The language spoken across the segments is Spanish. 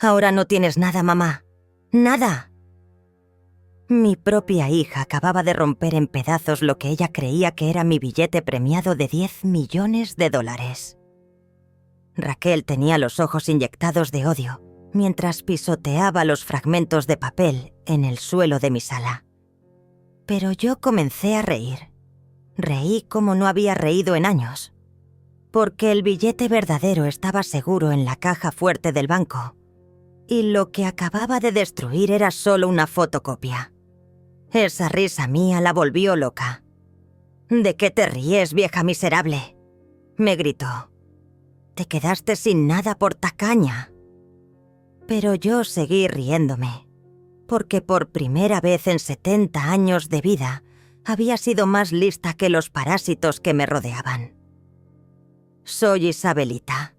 Ahora no tienes nada, mamá. ¡Nada! Mi propia hija acababa de romper en pedazos lo que ella creía que era mi billete premiado de $10 millones. Raquel tenía los ojos inyectados de odio mientras pisoteaba los fragmentos de papel en el suelo de mi sala. Pero yo comencé a reír. Reí como no había reído en años, porque el billete verdadero estaba seguro en la caja fuerte del banco, y lo que acababa de destruir era solo una fotocopia. Esa risa mía la volvió loca. «¿De qué te ríes, vieja miserable?», me gritó. «Te quedaste sin nada por tacaña». Pero yo seguí riéndome, porque por primera vez en 70 años de vida había sido más lista que los parásitos que me rodeaban. Soy Isabelita,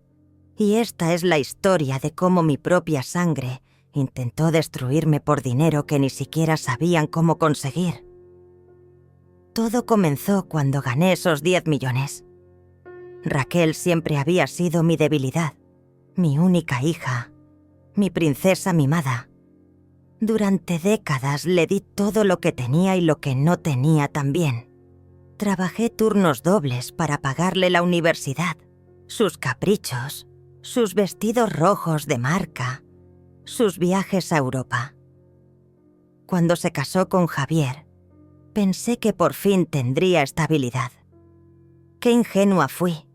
y esta es la historia de cómo mi propia sangre intentó destruirme por dinero que ni siquiera sabían cómo conseguir. Todo comenzó cuando gané esos 10 millones. Raquel siempre había sido mi debilidad, mi única hija, mi princesa mimada. Durante décadas le di todo lo que tenía y lo que no tenía también. Trabajé turnos dobles para pagarle la universidad, sus caprichos, sus vestidos rojos de marca, sus viajes a Europa. Cuando se casó con Javier, pensé que por fin tendría estabilidad. Qué ingenua fui.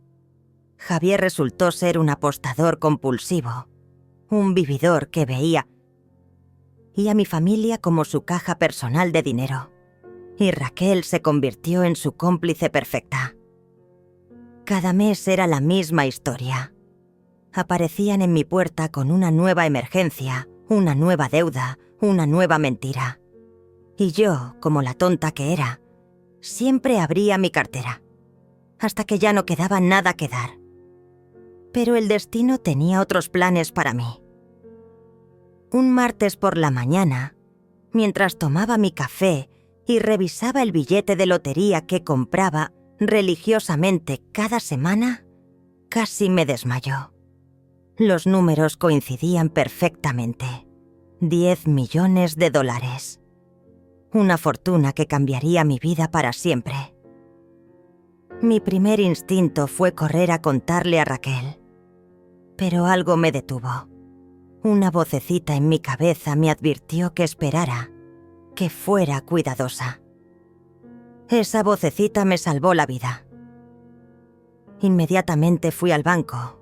Javier resultó ser un apostador compulsivo, un vividor que veía y a mi familia como su caja personal de dinero, y Raquel se convirtió en su cómplice perfecta. Cada mes era la misma historia. Aparecían en mi puerta con una nueva emergencia, una nueva deuda, una nueva mentira. Y yo, como la tonta que era, siempre abría mi cartera, hasta que ya no quedaba nada que dar. Pero el destino tenía otros planes para mí. Un martes por la mañana, mientras tomaba mi café y revisaba el billete de lotería que compraba religiosamente cada semana, casi me desmayó. Los números coincidían perfectamente. $10 millones. Una fortuna que cambiaría mi vida para siempre. Mi primer instinto fue correr a contarle a Raquel. Pero algo me detuvo. Una vocecita en mi cabeza me advirtió que esperara, que fuera cuidadosa. Esa vocecita me salvó la vida. Inmediatamente fui al banco,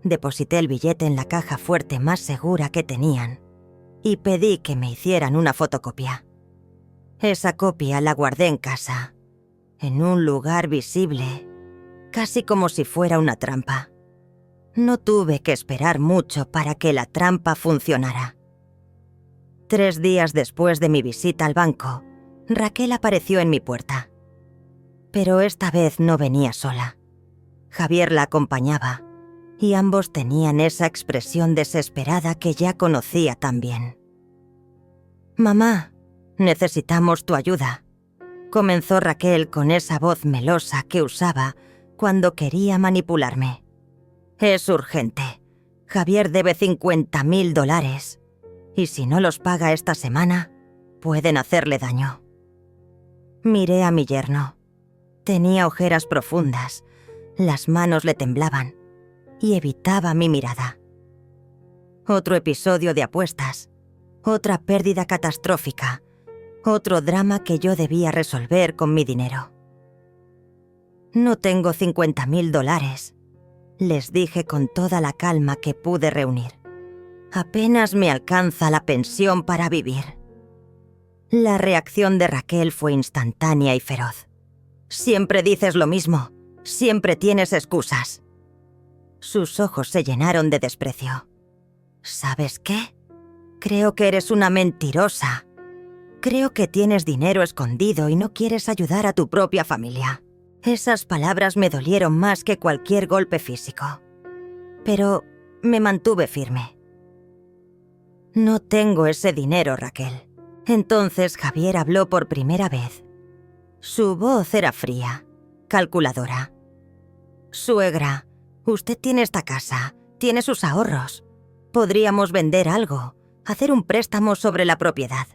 deposité el billete en la caja fuerte más segura que tenían y pedí que me hicieran una fotocopia. Esa copia la guardé en casa, en un lugar visible, casi como si fuera una trampa. No tuve que esperar mucho para que la trampa funcionara. 3 días después de mi visita al banco, Raquel apareció en mi puerta. Pero esta vez no venía sola. Javier la acompañaba, y ambos tenían esa expresión desesperada que ya conocía tan bien. «Mamá, necesitamos tu ayuda», comenzó Raquel con esa voz melosa que usaba cuando quería manipularme. «Es urgente. Javier debe $50.000, y si no los paga esta semana, pueden hacerle daño». Miré a mi yerno. Tenía ojeras profundas, las manos le temblaban y evitaba mi mirada. Otro episodio de apuestas, otra pérdida catastrófica, otro drama que yo debía resolver con mi dinero. «No tengo $50.000», les dije con toda la calma que pude reunir. «Apenas me alcanza la pensión para vivir». La reacción de Raquel fue instantánea y feroz. «Siempre dices lo mismo, siempre tienes excusas». Sus ojos se llenaron de desprecio. «¿Sabes qué? Creo que eres una mentirosa. Creo que tienes dinero escondido y no quieres ayudar a tu propia familia». Esas palabras me dolieron más que cualquier golpe físico. Pero me mantuve firme. «No tengo ese dinero, Raquel». Entonces Javier habló por primera vez. Su voz era fría, calculadora. «Suegra, usted tiene esta casa, tiene sus ahorros. Podríamos vender algo, hacer un préstamo sobre la propiedad.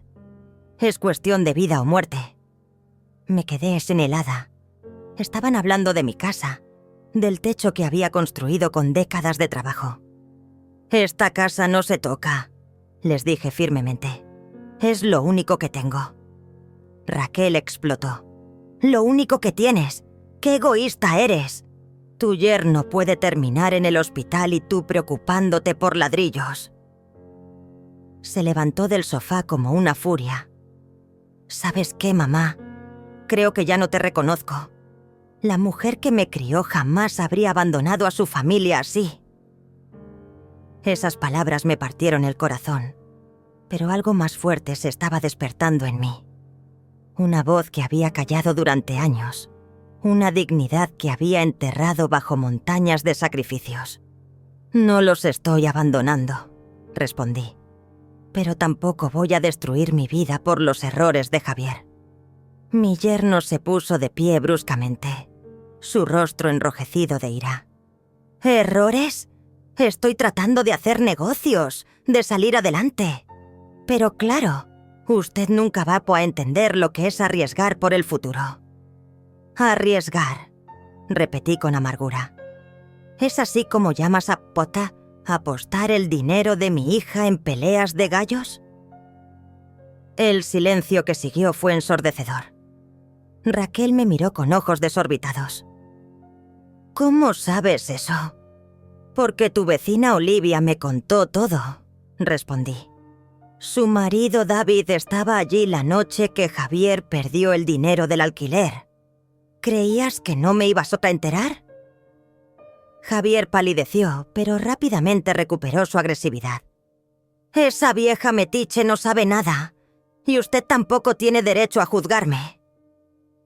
Es cuestión de vida o muerte. Me quedé senelada. Estaban hablando de mi casa, del techo que había construido con décadas de trabajo. «Esta casa no se toca», les dije firmemente. «Es lo único que tengo». Raquel explotó. «¿Lo único que tienes? ¡Qué egoísta eres! Tu yerno puede terminar en el hospital y tú preocupándote por ladrillos». Se levantó del sofá como una furia. «¿Sabes qué, mamá? Creo que ya no te reconozco. La mujer que me crió jamás habría abandonado a su familia así». Esas palabras me partieron el corazón, pero algo más fuerte se estaba despertando en mí. Una voz que había callado durante años, una dignidad que había enterrado bajo montañas de sacrificios. «No los estoy abandonando», respondí, «pero tampoco voy a destruir mi vida por los errores de Javier». Mi yerno se puso de pie bruscamente, su rostro enrojecido de ira. «¿Errores? Estoy tratando de hacer negocios, de salir adelante. Pero claro, usted nunca va a entender lo que es arriesgar por el futuro». «Arriesgar», repetí con amargura. «¿Es así como llamas a apostar el dinero de mi hija en peleas de gallos?» El silencio que siguió fue ensordecedor. Raquel me miró con ojos desorbitados. «¿Cómo sabes eso?» «Porque tu vecina Olivia me contó todo», respondí. «Su marido David estaba allí la noche que Javier perdió el dinero del alquiler. ¿Creías que no me ibas a enterar?» Javier palideció, pero rápidamente recuperó su agresividad. «Esa vieja metiche no sabe nada, y usted tampoco tiene derecho a juzgarme».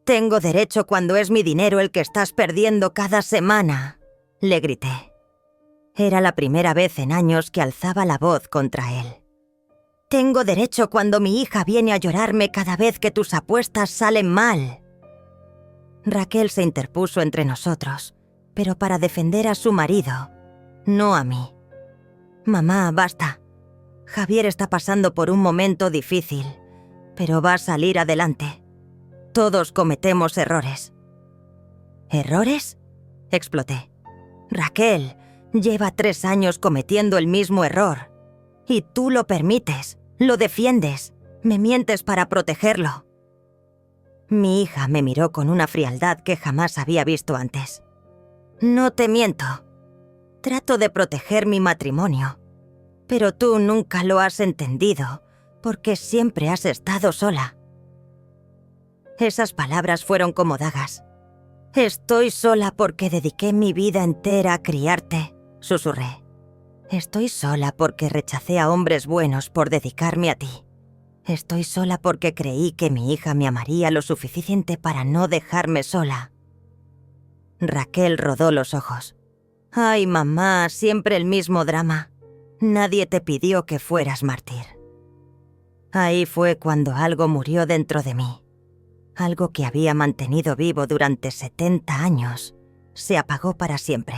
«Tengo derecho cuando es mi dinero el que estás perdiendo cada semana», le grité. Era la primera vez en años que alzaba la voz contra él. «Tengo derecho cuando mi hija viene a llorarme cada vez que tus apuestas salen mal». Raquel se interpuso entre nosotros, pero para defender a su marido, no a mí. «Mamá, basta. Javier está pasando por un momento difícil, pero va a salir adelante. Todos cometemos errores». «¿Errores?», exploté. «Raquel, lleva 3 años cometiendo el mismo error. Y tú lo permites, lo defiendes, me mientes para protegerlo». Mi hija me miró con una frialdad que jamás había visto antes. «No te miento. Trato de proteger mi matrimonio. Pero tú nunca lo has entendido, porque siempre has estado sola». Esas palabras fueron como dagas. «Estoy sola porque dediqué mi vida entera a criarte», susurré. «Estoy sola porque rechacé a hombres buenos por dedicarme a ti. Estoy sola porque creí que mi hija me amaría lo suficiente para no dejarme sola». Raquel rodó los ojos. «Ay, mamá, siempre el mismo drama. Nadie te pidió que fueras mártir». Ahí fue cuando algo murió dentro de mí. Algo que había mantenido vivo durante 70 años se apagó para siempre.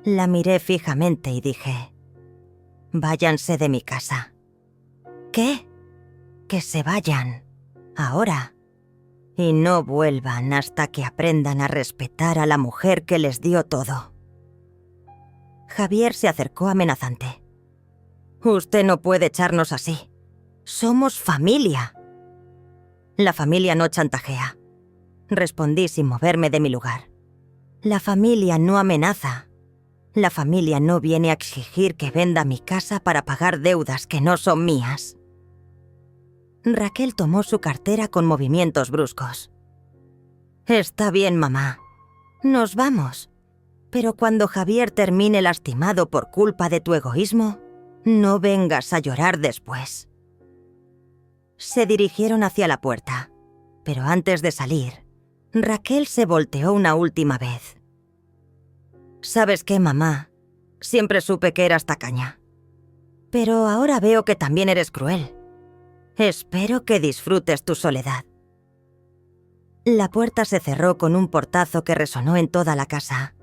La miré fijamente y dije: «Váyanse de mi casa». «¿Qué?» «Que se vayan. Ahora. Y no vuelvan hasta que aprendan a respetar a la mujer que les dio todo». Javier se acercó amenazante. «Usted no puede echarnos así. Somos familia». «La familia no chantajea», respondí sin moverme de mi lugar. «La familia no amenaza. La familia no viene a exigir que venda mi casa para pagar deudas que no son mías». Raquel tomó su cartera con movimientos bruscos. «Está bien, mamá. Nos vamos. Pero cuando Javier termine lastimado por culpa de tu egoísmo, no vengas a llorar después». Se dirigieron hacia la puerta, pero antes de salir, Raquel se volteó una última vez. «¿Sabes qué, mamá? Siempre supe que eras tacaña. Pero ahora veo que también eres cruel. Espero que disfrutes tu soledad». La puerta se cerró con un portazo que resonó en toda la casa.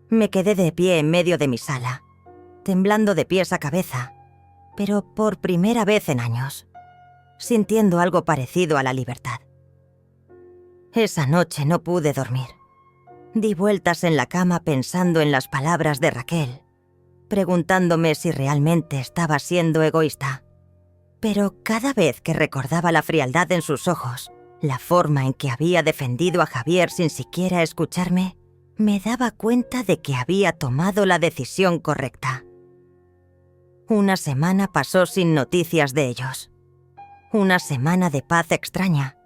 Me quedé de pie en medio de mi sala. temblando de pies a cabeza, pero por primera vez en años, sintiendo algo parecido a la libertad. Esa noche no pude dormir. Di vueltas en la cama pensando en las palabras de Raquel, preguntándome si realmente estaba siendo egoísta. Pero cada vez que recordaba la frialdad en sus ojos, la forma en que había defendido a Javier sin siquiera escucharme, me daba cuenta de que había tomado la decisión correcta. Una semana pasó sin noticias de ellos. Una semana de paz extraña,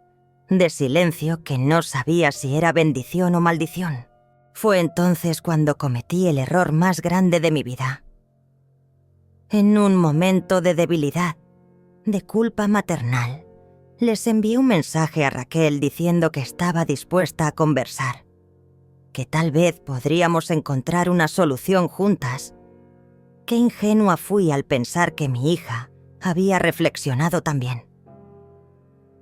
de silencio que no sabía si era bendición o maldición. Fue entonces cuando cometí el error más grande de mi vida. En un momento de debilidad, de culpa maternal, les envié un mensaje a Raquel diciendo que estaba dispuesta a conversar, que tal vez podríamos encontrar una solución juntas. Qué ingenua fui al pensar que mi hija había reflexionado también.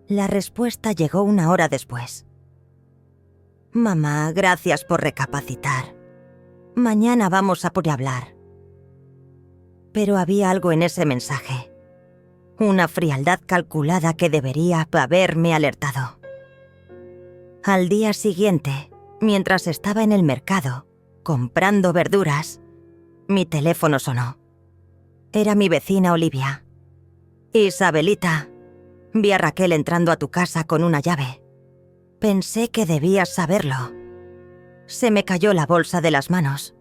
La respuesta llegó una hora después. Mamá, gracias por recapacitar. Mañana vamos a por hablar. Pero había algo en ese mensaje. Una frialdad calculada que debería haberme alertado. Al día siguiente, mientras estaba en el mercado, comprando verduras, mi teléfono sonó. Era mi vecina Olivia. Isabelita, vi a Raquel entrando a tu casa con una llave. Pensé que debías saberlo. Se me cayó la bolsa de las manos.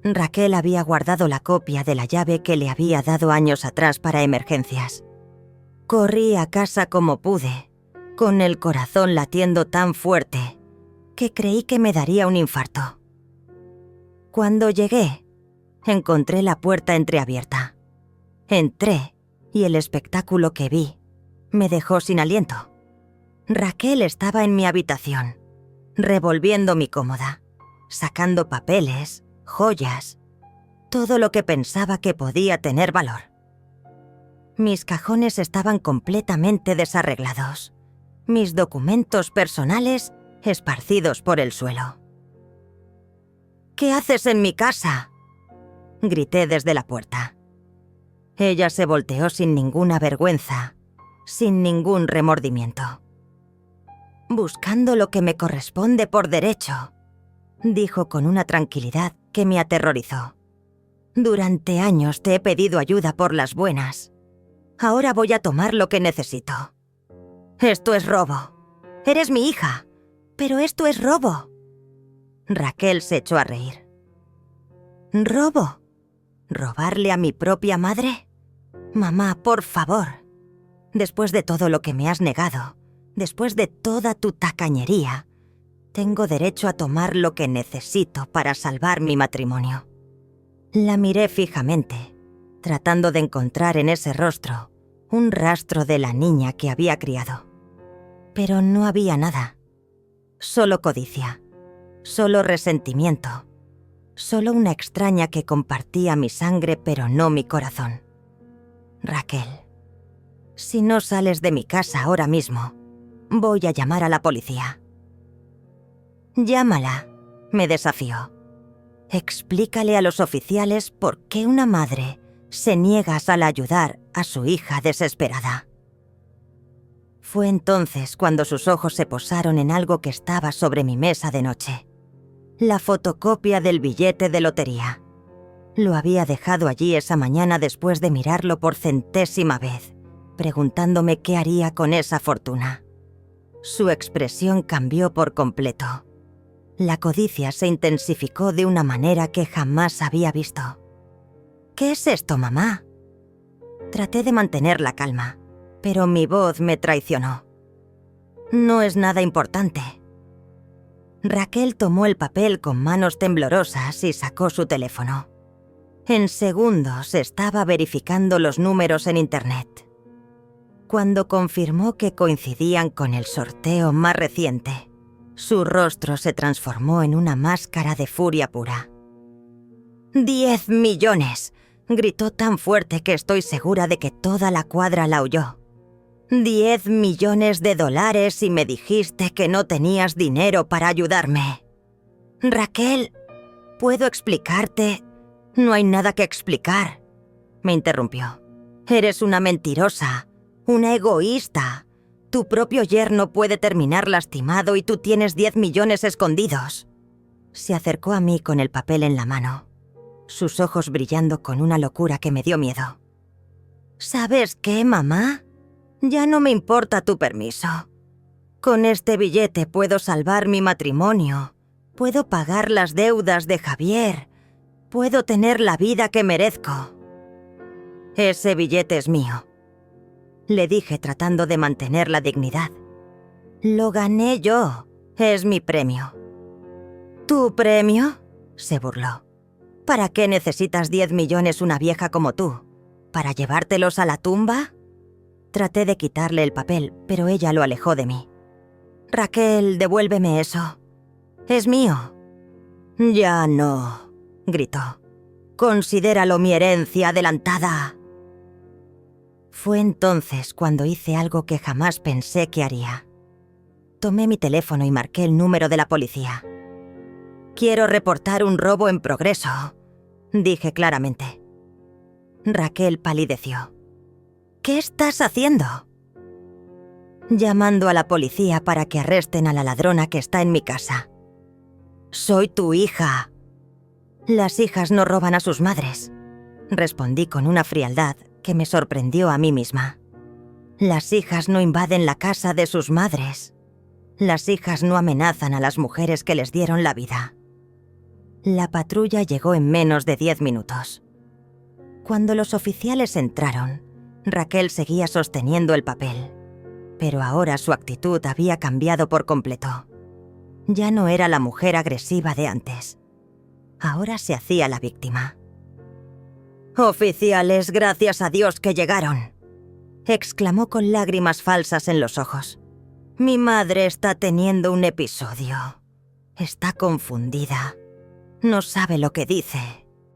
Raquel había guardado la copia de la llave que le había dado años atrás para emergencias. Corrí a casa como pude, con el corazón latiendo tan fuerte que creí que me daría un infarto. Cuando llegué, encontré la puerta entreabierta. Entré y el espectáculo que vi me dejó sin aliento. Raquel estaba en mi habitación, revolviendo mi cómoda, sacando papeles, joyas, todo lo que pensaba que podía tener valor. Mis cajones estaban completamente desarreglados, mis documentos personales esparcidos por el suelo. ¿Qué haces en mi casa?, grité desde la puerta. Ella se volteó sin ninguna vergüenza, sin ningún remordimiento. Buscando lo que me corresponde por derecho, dijo con una tranquilidad que me aterrorizó. Durante años te he pedido ayuda por las buenas. Ahora voy a tomar lo que necesito. Esto es robo. Eres mi hija, pero esto es robo. Raquel se echó a reír. ¿Robo? ¿Robarle a mi propia madre? Mamá, por favor. Después de todo lo que me has negado, después de toda tu tacañería, tengo derecho a tomar lo que necesito para salvar mi matrimonio. La miré fijamente, tratando de encontrar en ese rostro un rastro de la niña que había criado. Pero no había nada. Solo codicia, solo resentimiento, solo una extraña que compartía mi sangre pero no mi corazón. Raquel, si no sales de mi casa ahora mismo, voy a llamar a la policía. Llámala, me desafió. Explícale a los oficiales por qué una madre se niega a ayudar a su hija desesperada. Fue entonces cuando sus ojos se posaron en algo que estaba sobre mi mesa de noche. La fotocopia del billete de lotería. Lo había dejado allí esa mañana después de mirarlo por centésima vez, preguntándome qué haría con esa fortuna. Su expresión cambió por completo. La codicia se intensificó de una manera que jamás había visto. ¿Qué es esto, mamá? Traté de mantener la calma, pero mi voz me traicionó. No es nada importante. Raquel tomó el papel con manos temblorosas y sacó su teléfono. En segundos estaba verificando los números en internet. Cuando confirmó que coincidían con el sorteo más reciente, su rostro se transformó en una máscara de furia pura. ¡10 millones! Gritó tan fuerte que estoy segura de que toda la cuadra la oyó. 10 millones de dólares y me dijiste que no tenías dinero para ayudarme. Raquel, ¿puedo explicarte? No hay nada que explicar, me interrumpió. Eres una mentirosa, una egoísta. Tu propio yerno puede terminar lastimado y tú tienes 10 millones escondidos. Se acercó a mí con el papel en la mano, sus ojos brillando con una locura que me dio miedo. ¿Sabes qué, mamá? Ya no me importa tu permiso. Con este billete puedo salvar mi matrimonio, puedo pagar las deudas de Javier, puedo tener la vida que merezco. Ese billete es mío, le dije tratando de mantener la dignidad. Lo gané yo, es mi premio. ¿Tu premio?, se burló. ¿Para qué necesitas 10 millones una vieja como tú? ¿Para llevártelos a la tumba? Traté de quitarle el papel, pero ella lo alejó de mí. Raquel, devuélveme eso. Es mío. Ya no, gritó. Considéralo mi herencia adelantada. Fue entonces cuando hice algo que jamás pensé que haría. Tomé mi teléfono y marqué el número de la policía. Quiero reportar un robo en progreso, dije claramente. Raquel palideció. ¿Qué estás haciendo? Llamando a la policía para que arresten a la ladrona que está en mi casa. Soy tu hija. Las hijas no roban a sus madres, respondí con una frialdad que me sorprendió a mí misma. Las hijas no invaden la casa de sus madres. Las hijas no amenazan a las mujeres que les dieron la vida. La patrulla llegó en menos de 10 minutos. Cuando los oficiales entraron, Raquel seguía sosteniendo el papel, pero ahora su actitud había cambiado por completo. Ya no era la mujer agresiva de antes. Ahora se hacía la víctima. «Oficiales, gracias a Dios que llegaron», exclamó con lágrimas falsas en los ojos. «Mi madre está teniendo un episodio. Está confundida. No sabe lo que dice».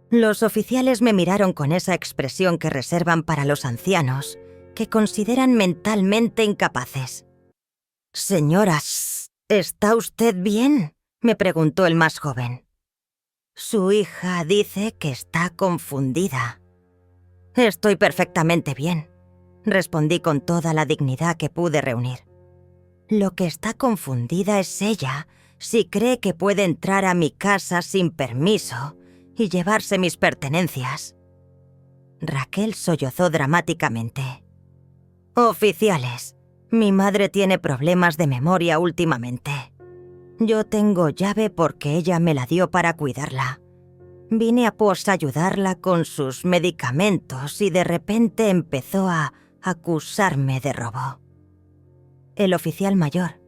Los oficiales me miraron con esa expresión que reservan para los ancianos, que consideran mentalmente incapaces. «Señora, ¿está usted bien?», me preguntó el más joven. «Su hija dice que está confundida». «Estoy perfectamente bien», respondí con toda la dignidad que pude reunir. «Lo que está confundida es ella, si cree que puede entrar a mi casa sin permiso y llevarse mis pertenencias». Raquel sollozó dramáticamente. «Oficiales, mi madre tiene problemas de memoria últimamente. Yo tengo llave porque ella me la dio para cuidarla. Vine a ayudarla con sus medicamentos y de repente empezó a acusarme de robo». El oficial mayor,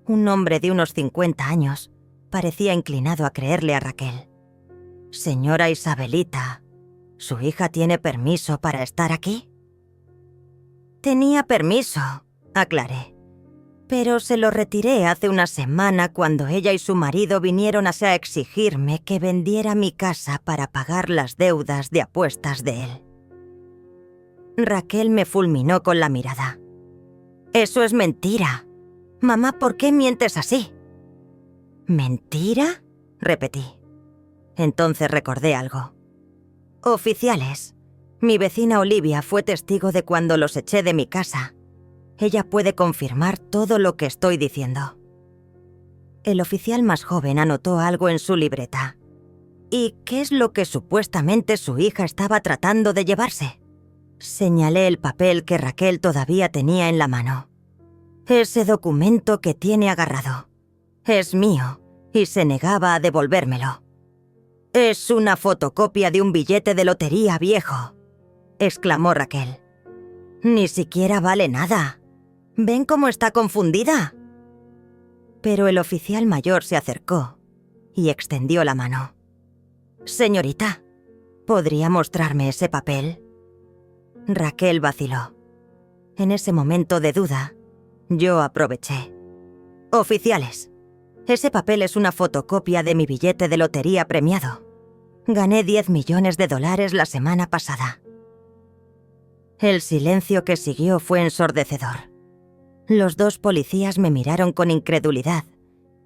un hombre de unos 50 años, parecía inclinado a creerle a Raquel. «Señora Isabelita, ¿su hija tiene permiso para estar aquí?» «Tenía permiso», aclaré. «Pero se lo retiré hace una semana cuando ella y su marido vinieron a exigirme que vendiera mi casa para pagar las deudas de apuestas de él». Raquel me fulminó con la mirada. «Eso es mentira. Mamá, ¿por qué mientes así?» «¿Mentira?», repetí. Entonces recordé algo. «Oficiales, mi vecina Olivia fue testigo de cuando los eché de mi casa. Ella puede confirmar todo lo que estoy diciendo». El oficial más joven anotó algo en su libreta. «¿Y qué es lo que supuestamente su hija estaba tratando de llevarse?». Señalé el papel que Raquel todavía tenía en la mano. «Ese documento que tiene agarrado. Es mío y se negaba a devolvérmelo». «Es una fotocopia de un billete de lotería viejo», exclamó Raquel. «Ni siquiera vale nada. ¿Ven cómo está confundida?». Pero el oficial mayor se acercó y extendió la mano. «Señorita, ¿podría mostrarme ese papel?». Raquel vaciló. En ese momento de duda, yo aproveché. «Oficiales, ese papel es una fotocopia de mi billete de lotería premiado. Gané $10 millones la semana pasada». El silencio que siguió fue ensordecedor. Los dos policías me miraron con incredulidad,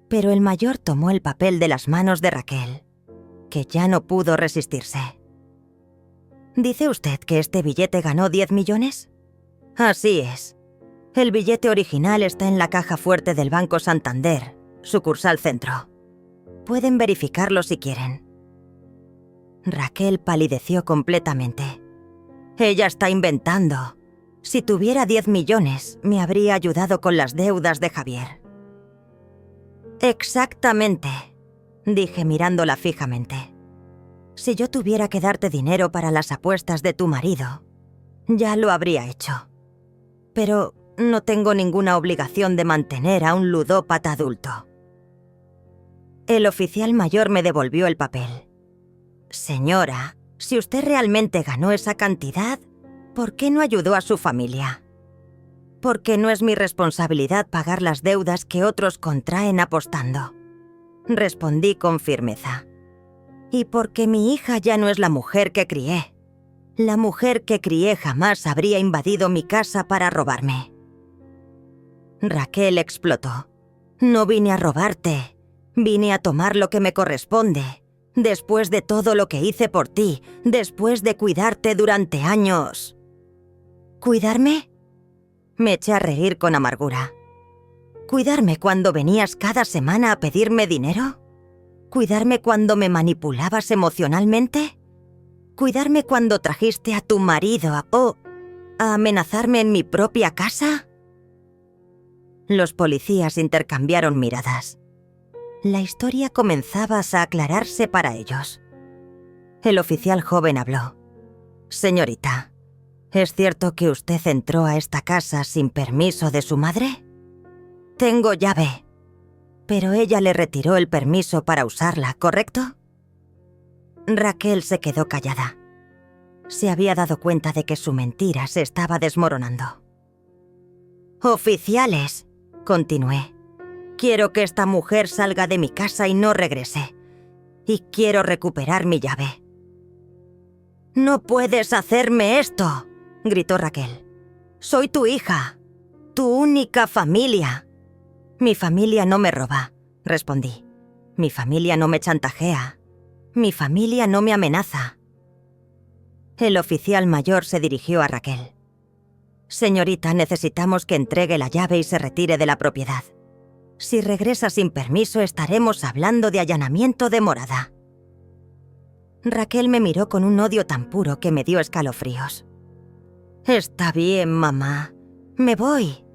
pero el mayor tomó el papel de las manos de Raquel, que ya no pudo resistirse. ¿Dice usted que este billete ganó 10 millones? Así es. El billete original está en la caja fuerte del Banco Santander, sucursal Centro. Pueden verificarlo si quieren. Raquel palideció completamente. Ella está inventando. Si tuviera 10 millones, me habría ayudado con las deudas de Javier. Exactamente, dije mirándola fijamente. Si yo tuviera que darte dinero para las apuestas de tu marido, ya lo habría hecho. Pero no tengo ninguna obligación de mantener a un ludópata adulto. El oficial mayor me devolvió el papel. Señora, si usted realmente ganó esa cantidad, ¿por qué no ayudó a su familia? Porque no es mi responsabilidad pagar las deudas que otros contraen apostando. Respondí con firmeza. Y porque mi hija ya no es la mujer que crié. La mujer que crié jamás habría invadido mi casa para robarme. Raquel explotó. No vine a robarte. Vine a tomar lo que me corresponde. Después de todo lo que hice por ti, después de cuidarte durante años. ¿Cuidarme? Me eché a reír con amargura. ¿Cuidarme cuando venías cada semana a pedirme dinero? ¿Cuidarme cuando me manipulabas emocionalmente? ¿Cuidarme cuando trajiste a tu marido a amenazarme en mi propia casa? Los policías intercambiaron miradas. La historia comenzaba a aclararse para ellos. El oficial joven habló. Señorita, ¿es cierto que usted entró a esta casa sin permiso de su madre? Tengo llave. Pero ella le retiró el permiso para usarla, ¿correcto? Raquel se quedó callada. Se había dado cuenta de que su mentira se estaba desmoronando. Oficiales, continué. Quiero que esta mujer salga de mi casa y no regrese. Y quiero recuperar mi llave. «No puedes hacerme esto», gritó Raquel. «Soy tu hija, tu única familia». «Mi familia no me roba», respondí. «Mi familia no me chantajea. Mi familia no me amenaza». El oficial mayor se dirigió a Raquel. «Señorita, necesitamos que entregue la llave y se retire de la propiedad. Si regresa sin permiso, estaremos hablando de allanamiento de morada». Raquel me miró con un odio tan puro que me dio escalofríos. «Está bien, mamá. Me voy.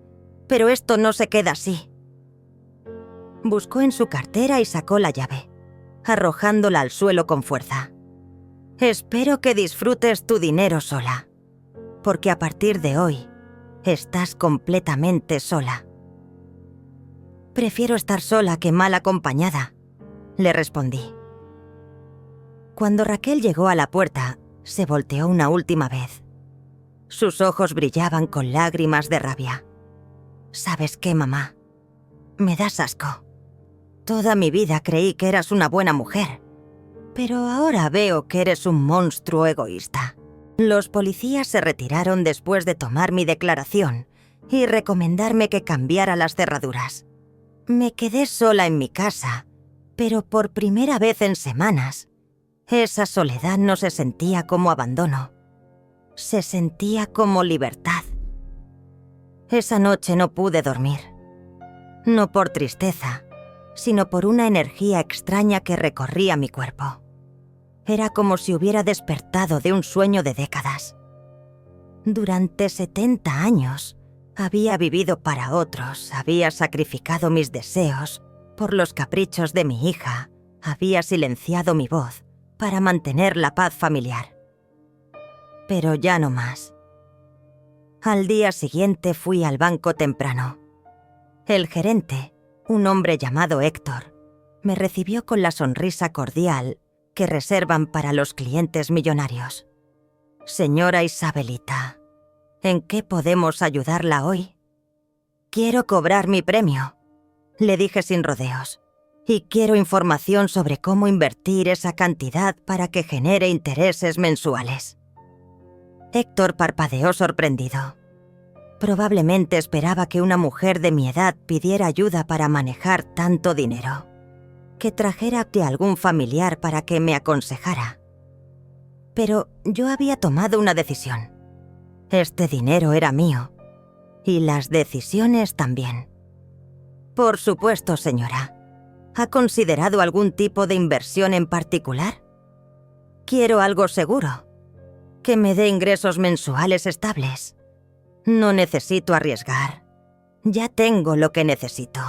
Pero esto no se queda así». Buscó en su cartera y sacó la llave, arrojándola al suelo con fuerza. «Espero que disfrutes tu dinero sola, porque a partir de hoy estás completamente sola». «Prefiero estar sola que mal acompañada», le respondí. Cuando Raquel llegó a la puerta, se volteó una última vez. Sus ojos brillaban con lágrimas de rabia. «¿Sabes qué, mamá? Me das asco. Toda mi vida creí que eras una buena mujer, pero ahora veo que eres un monstruo egoísta». Los policías se retiraron después de tomar mi declaración y recomendarme que cambiara las cerraduras. Me quedé sola en mi casa, pero por primera vez en semanas, esa soledad no se sentía como abandono. Se sentía como libertad. Esa noche no pude dormir. No por tristeza, sino por una energía extraña que recorría mi cuerpo. Era como si hubiera despertado de un sueño de décadas. Durante 70 años había vivido para otros, había sacrificado mis deseos por los caprichos de mi hija, había silenciado mi voz para mantener la paz familiar. Pero ya no más. Al día siguiente fui al banco temprano. El gerente, un hombre llamado Héctor, me recibió con la sonrisa cordial que reservan para los clientes millonarios. «Señora Isabelita, ¿en qué podemos ayudarla hoy?» «Quiero cobrar mi premio», le dije sin rodeos. «Y quiero información sobre cómo invertir esa cantidad para que genere intereses mensuales». Héctor parpadeó sorprendido. Probablemente esperaba que una mujer de mi edad pidiera ayuda para manejar tanto dinero, que trajera a algún familiar para que me aconsejara. Pero yo había tomado una decisión. Este dinero era mío, y las decisiones también. Por supuesto, señora. ¿Ha considerado algún tipo de inversión en particular? Quiero algo seguro, que me dé ingresos mensuales estables. No necesito arriesgar. Ya tengo lo que necesito.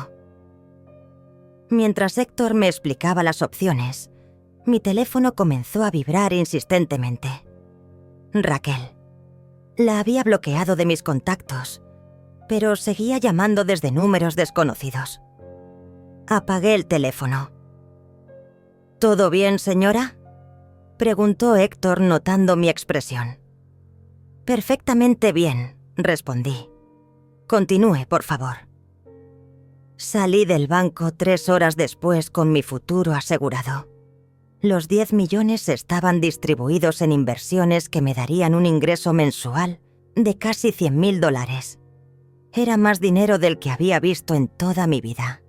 Mientras Héctor me explicaba las opciones, mi teléfono comenzó a vibrar insistentemente. Raquel. La había bloqueado de mis contactos, pero seguía llamando desde números desconocidos. Apagué el teléfono. ¿Todo bien, señora?, preguntó Héctor notando mi expresión. Perfectamente bien, respondí. Continúe, por favor. Salí del banco 3 horas después con mi futuro asegurado. Los 10 millones estaban distribuidos en inversiones que me darían un ingreso mensual de casi $100.000. Era más dinero del que había visto en toda mi vida.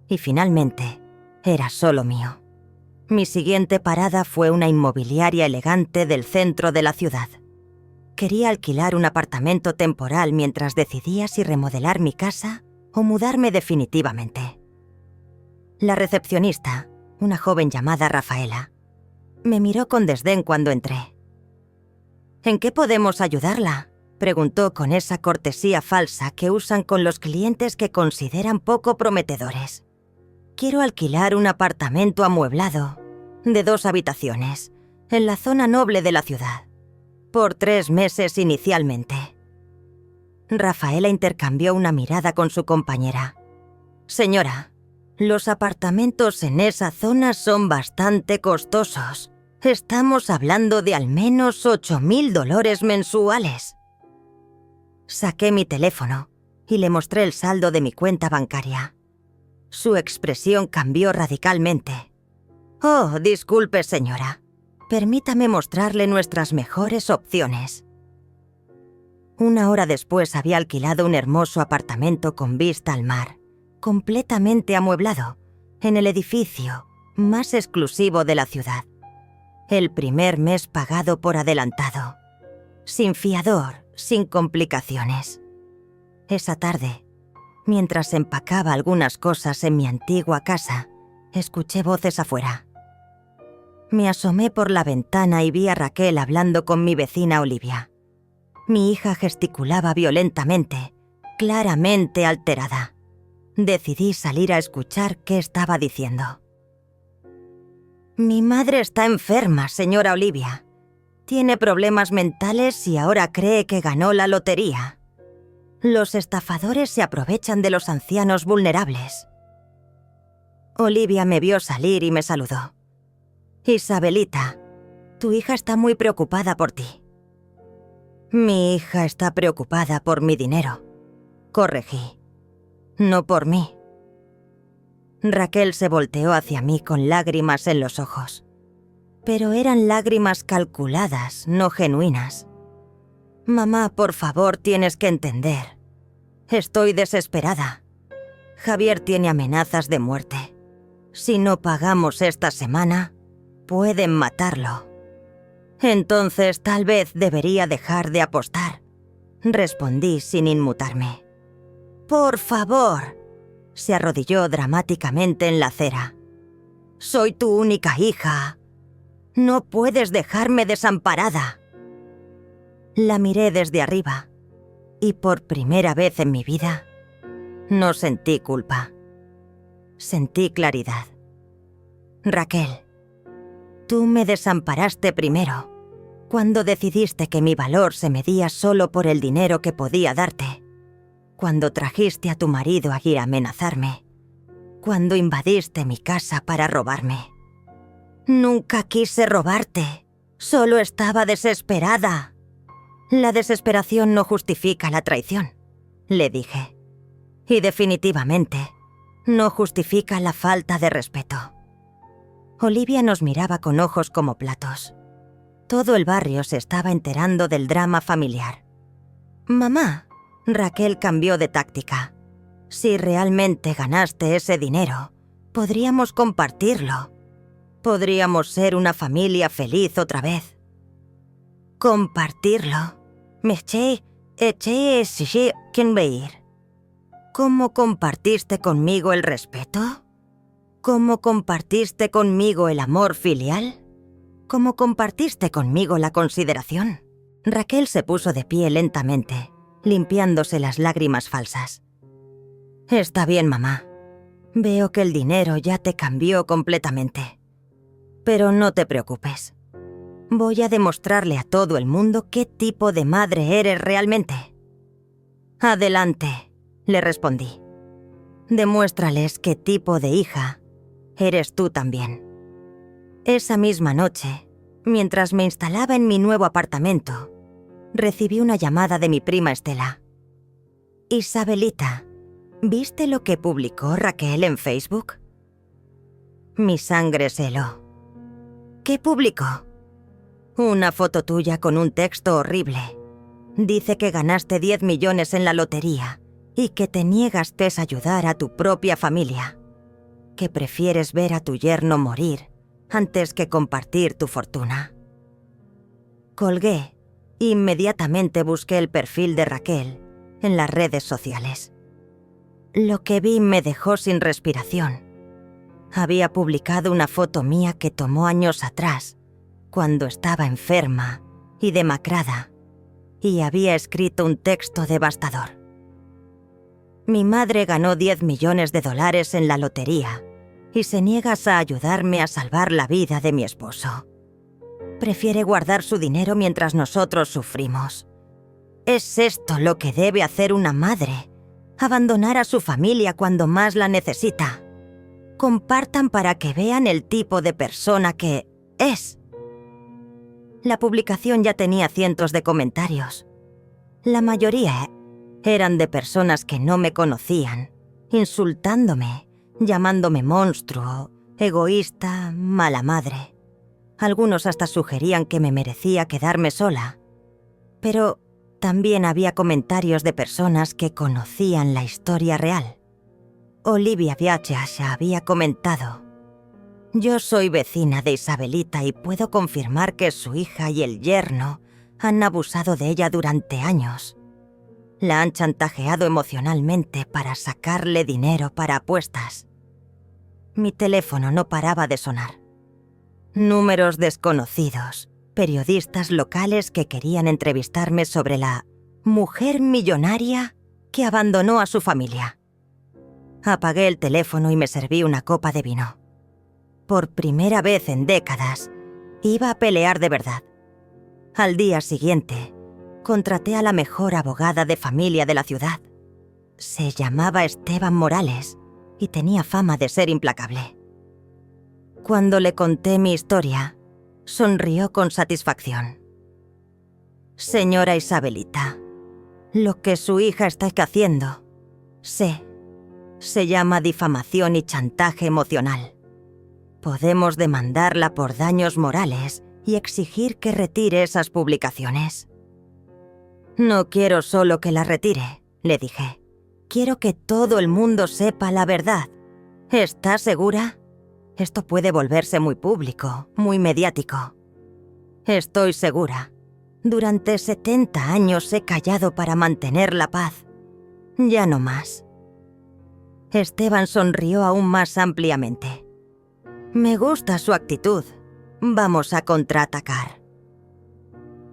Y finalmente, era solo mío. Mi siguiente parada fue una inmobiliaria elegante del centro de la ciudad. Quería alquilar un apartamento temporal mientras decidía si remodelar mi casa o mudarme definitivamente. La recepcionista, una joven llamada Rafaela, me miró con desdén cuando entré. ¿En qué podemos ayudarla?, preguntó con esa cortesía falsa que usan con los clientes que consideran poco prometedores. Quiero alquilar un apartamento amueblado, de 2 habitaciones, en la zona noble de la ciudad, por 3 meses inicialmente. Rafaela intercambió una mirada con su compañera. Señora, los apartamentos en esa zona son bastante costosos. Estamos hablando de al menos $8.000 mensuales. Saqué mi teléfono y le mostré el saldo de mi cuenta bancaria. Su expresión cambió radicalmente. Oh, disculpe, señora. Permítame mostrarle nuestras mejores opciones. 1 hora después había alquilado un hermoso apartamento con vista al mar, completamente amueblado, en el edificio más exclusivo de la ciudad. El primer mes pagado por adelantado. Sin fiador, sin complicaciones. Esa tarde, mientras empacaba algunas cosas en mi antigua casa, escuché voces afuera. Me asomé por la ventana y vi a Raquel hablando con mi vecina Olivia. Mi hija gesticulaba violentamente, claramente alterada. Decidí salir a escuchar qué estaba diciendo. Mi madre está enferma, señora Olivia. Tiene problemas mentales y ahora cree que ganó la lotería. Los estafadores se aprovechan de los ancianos vulnerables. Olivia me vio salir y me saludó. Isabelita, tu hija está muy preocupada por ti. Mi hija está preocupada por mi dinero, corregí. No por mí. Raquel se volteó hacia mí con lágrimas en los ojos. Pero eran lágrimas calculadas, no genuinas. Mamá, por favor, tienes que entender. Estoy desesperada. Javier tiene amenazas de muerte. Si no pagamos esta semana, pueden matarlo. Entonces tal vez debería dejar de apostar, respondí sin inmutarme. Por favor, se arrodilló dramáticamente en la acera. Soy tu única hija. No puedes dejarme desamparada. La miré desde arriba y por primera vez en mi vida no sentí culpa. Sentí claridad. Raquel, tú me desamparaste primero, cuando decidiste que mi valor se medía solo por el dinero que podía darte, cuando trajiste a tu marido aquí a amenazarme, cuando invadiste mi casa para robarme. Nunca quise robarte, solo estaba desesperada. La desesperación no justifica la traición, le dije. Y definitivamente, no justifica la falta de respeto. Olivia nos miraba con ojos como platos. Todo el barrio se estaba enterando del drama familiar. Mamá, Raquel cambió de táctica. Si realmente ganaste ese dinero, podríamos compartirlo. Podríamos ser una familia feliz otra vez. Compartirlo. ¿Cómo compartiste conmigo el respeto? ¿Cómo compartiste conmigo el amor filial? ¿Cómo compartiste conmigo la consideración? Raquel se puso de pie lentamente, limpiándose las lágrimas falsas. Está bien, mamá. Veo que el dinero ya te cambió completamente. Pero no te preocupes. Voy a demostrarle a todo el mundo qué tipo de madre eres realmente. Adelante, le respondí. Demuéstrales qué tipo de hija eres tú también. Esa misma noche, mientras me instalaba en mi nuevo apartamento, recibí una llamada de mi prima Estela. Isabelita, ¿viste lo que publicó Raquel en Facebook? Mi sangre se heló. ¿Qué publicó? Una foto tuya con un texto horrible. Dice que ganaste 10 millones en la lotería y que te niegas a ayudar a tu propia familia. Que prefieres ver a tu yerno morir antes que compartir tu fortuna. Colgué. Inmediatamente busqué el perfil de Raquel en las redes sociales. Lo que vi me dejó sin respiración. Había publicado una foto mía que tomó años atrás, cuando estaba enferma y demacrada, y había escrito un texto devastador. Mi madre ganó 10 millones de dólares en la lotería y se niega a ayudarme a salvar la vida de mi esposo. Prefiere guardar su dinero mientras nosotros sufrimos. ¿Es esto lo que debe hacer una madre? Abandonar a su familia cuando más la necesita. Compartan para que vean el tipo de persona que es. La publicación ya tenía cientos de comentarios. La mayoría eran de personas que no me conocían, insultándome, llamándome monstruo, egoísta, mala madre. Algunos hasta sugerían que me merecía quedarme sola. Pero también había comentarios de personas que conocían la historia real. Olivia Biachas había comentado: yo soy vecina de Isabelita y puedo confirmar que su hija y el yerno han abusado de ella durante años. La han chantajeado emocionalmente para sacarle dinero para apuestas. Mi teléfono no paraba de sonar. Números desconocidos, periodistas locales que querían entrevistarme sobre la mujer millonaria que abandonó a su familia. Apagué el teléfono y me serví una copa de vino. Por primera vez en décadas, iba a pelear de verdad. Al día siguiente, contraté a la mejor abogada de familia de la ciudad. Se llamaba Esteban Morales y tenía fama de ser implacable. Cuando le conté mi historia, sonrió con satisfacción. Señora Isabelita, lo que su hija está haciendo, se llama difamación y chantaje emocional. Podemos demandarla por daños morales y exigir que retire esas publicaciones. No quiero solo que la retire, le dije. Quiero que todo el mundo sepa la verdad. ¿Está segura? Esto puede volverse muy público, muy mediático. Estoy segura. Durante 70 años he callado para mantener la paz. Ya no más. Esteban sonrió aún más ampliamente. Me gusta su actitud. Vamos a contraatacar.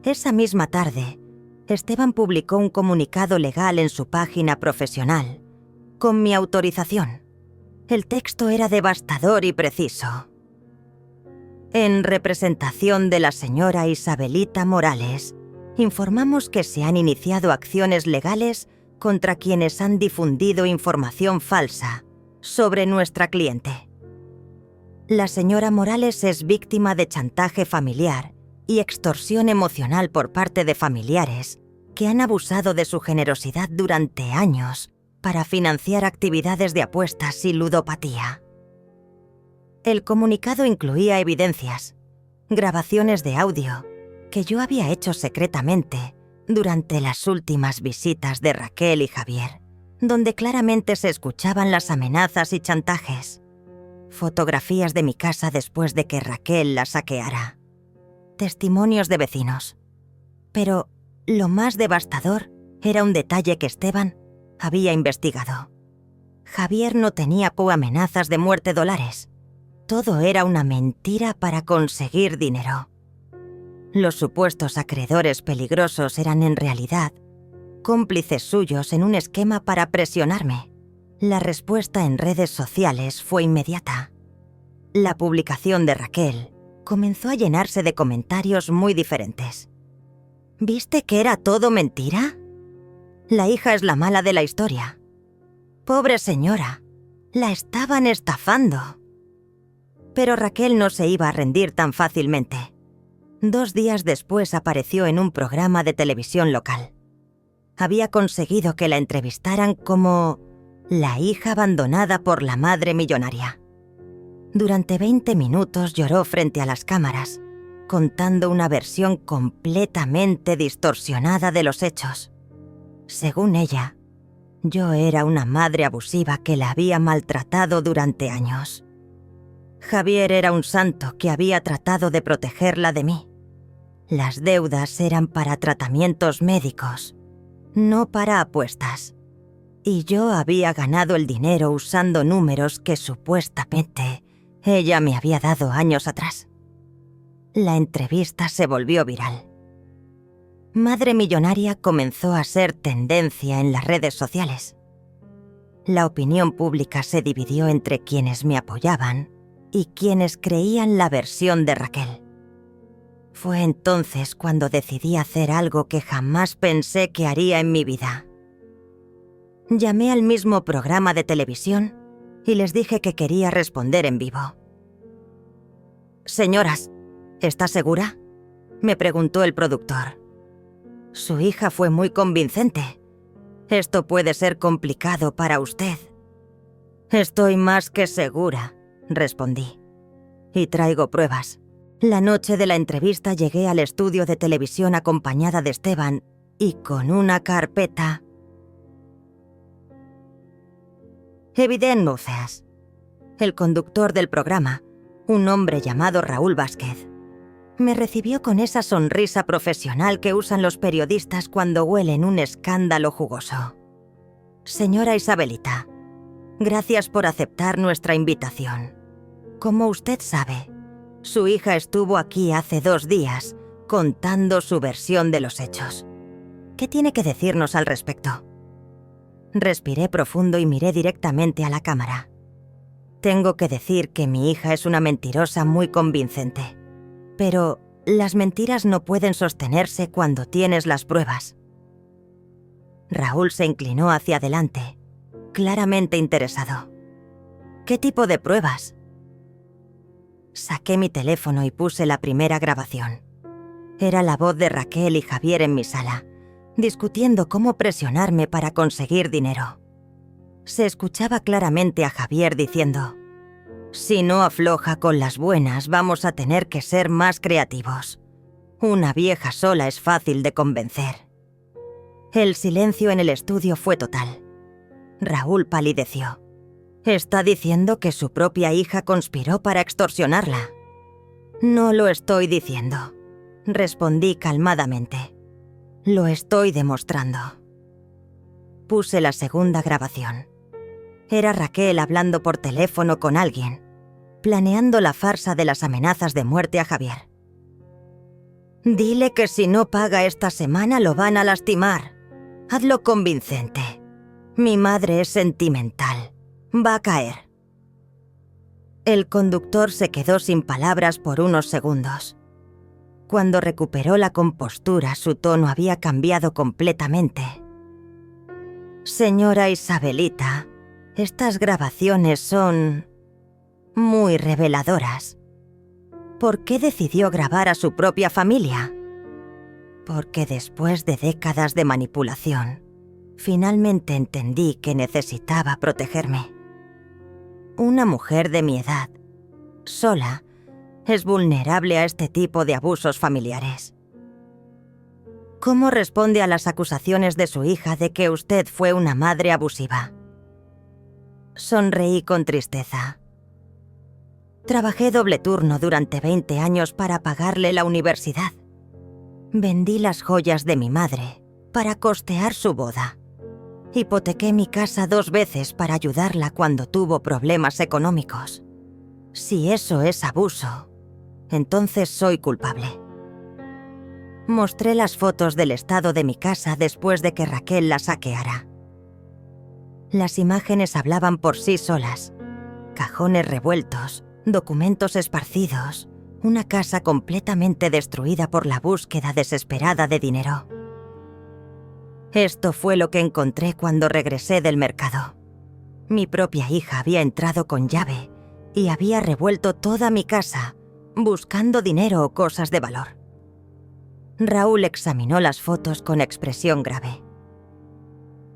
Esa misma tarde, Esteban publicó un comunicado legal en su página profesional, con mi autorización. El texto era devastador y preciso. En representación de la señora Isabelita Morales, informamos que se han iniciado acciones legales contra quienes han difundido información falsa sobre nuestra cliente. La señora Morales es víctima de chantaje familiar y extorsión emocional por parte de familiares que han abusado de su generosidad durante años para financiar actividades de apuestas y ludopatía. El comunicado incluía evidencias, grabaciones de audio que yo había hecho secretamente durante las últimas visitas de Raquel y Javier, donde claramente se escuchaban las amenazas y chantajes. Fotografías de mi casa después de que Raquel la saqueara. Testimonios de vecinos. Pero lo más devastador era un detalle que Esteban había investigado. Javier no tenía amenazas de muerte dólares. Todo era una mentira para conseguir dinero. Los supuestos acreedores peligrosos eran en realidad cómplices suyos en un esquema para presionarme. La respuesta en redes sociales fue inmediata. La publicación de Raquel comenzó a llenarse de comentarios muy diferentes. ¿Viste que era todo mentira? La hija es la mala de la historia. Pobre señora, la estaban estafando. Pero Raquel no se iba a rendir tan fácilmente. 2 días después apareció en un programa de televisión local. Había conseguido que la entrevistaran como la hija abandonada por la madre millonaria. Durante 20 minutos lloró frente a las cámaras, contando una versión completamente distorsionada de los hechos. Según ella, yo era una madre abusiva que la había maltratado durante años. Javier era un santo que había tratado de protegerla de mí. Las deudas eran para tratamientos médicos, no para apuestas. Y yo había ganado el dinero usando números que supuestamente ella me había dado años atrás. La entrevista se volvió viral. Madre Millonaria comenzó a ser tendencia en las redes sociales. La opinión pública se dividió entre quienes me apoyaban y quienes creían la versión de Raquel. Fue entonces cuando decidí hacer algo que jamás pensé que haría en mi vida. Llamé al mismo programa de televisión y les dije que quería responder en vivo. «Señoras, ¿está segura?», me preguntó el productor. Su hija fue muy convincente. Esto puede ser complicado para usted. Estoy más que segura, respondí. Y traigo pruebas. La noche de la entrevista llegué al estudio de televisión acompañada de Esteban y con una carpeta. Evidencias. El conductor del programa, un hombre llamado Raúl Vázquez, me recibió con esa sonrisa profesional que usan los periodistas cuando huelen un escándalo jugoso. Señora Isabelita, gracias por aceptar nuestra invitación. Como usted sabe, su hija estuvo aquí hace 2 días contando su versión de los hechos. ¿Qué tiene que decirnos al respecto? Respiré profundo y miré directamente a la cámara. Tengo que decir que mi hija es una mentirosa muy convincente. Pero las mentiras no pueden sostenerse cuando tienes las pruebas. Raúl se inclinó hacia adelante, claramente interesado. ¿Qué tipo de pruebas? Saqué mi teléfono y puse la primera grabación. Era la voz de Raquel y Javier en mi sala, discutiendo cómo presionarme para conseguir dinero. Se escuchaba claramente a Javier diciendo: «Si no afloja con las buenas, vamos a tener que ser más creativos. Una vieja sola es fácil de convencer». El silencio en el estudio fue total. Raúl palideció. ¿Está diciendo que su propia hija conspiró para extorsionarla? No lo estoy diciendo, respondí calmadamente. Lo estoy demostrando. Puse la segunda grabación. Era Raquel hablando por teléfono con alguien, planeando la farsa de las amenazas de muerte a Javier. «Dile que si no paga esta semana lo van a lastimar. Hazlo convincente. Mi madre es sentimental. Va a caer». El conductor se quedó sin palabras por unos segundos. Cuando recuperó la compostura, su tono había cambiado completamente. «Señora Isabelita, estas grabaciones son muy reveladoras. ¿Por qué decidió grabar a su propia familia? Porque después de décadas de manipulación, finalmente entendí que necesitaba protegerme. Una mujer de mi edad, sola, es vulnerable a este tipo de abusos familiares. ¿Cómo responde a las acusaciones de su hija de que usted fue una madre abusiva?» Sonreí con tristeza. Trabajé doble turno durante 20 años para pagarle la universidad. Vendí las joyas de mi madre para costear su boda. Hipotequé mi casa 2 veces para ayudarla cuando tuvo problemas económicos. Si eso es abuso, entonces soy culpable. Mostré las fotos del estado de mi casa después de que Raquel la saqueara. Las imágenes hablaban por sí solas. Cajones revueltos, documentos esparcidos, una casa completamente destruida por la búsqueda desesperada de dinero. Esto fue lo que encontré cuando regresé del mercado. Mi propia hija había entrado con llave y había revuelto toda mi casa, buscando dinero o cosas de valor. Raúl examinó las fotos con expresión grave.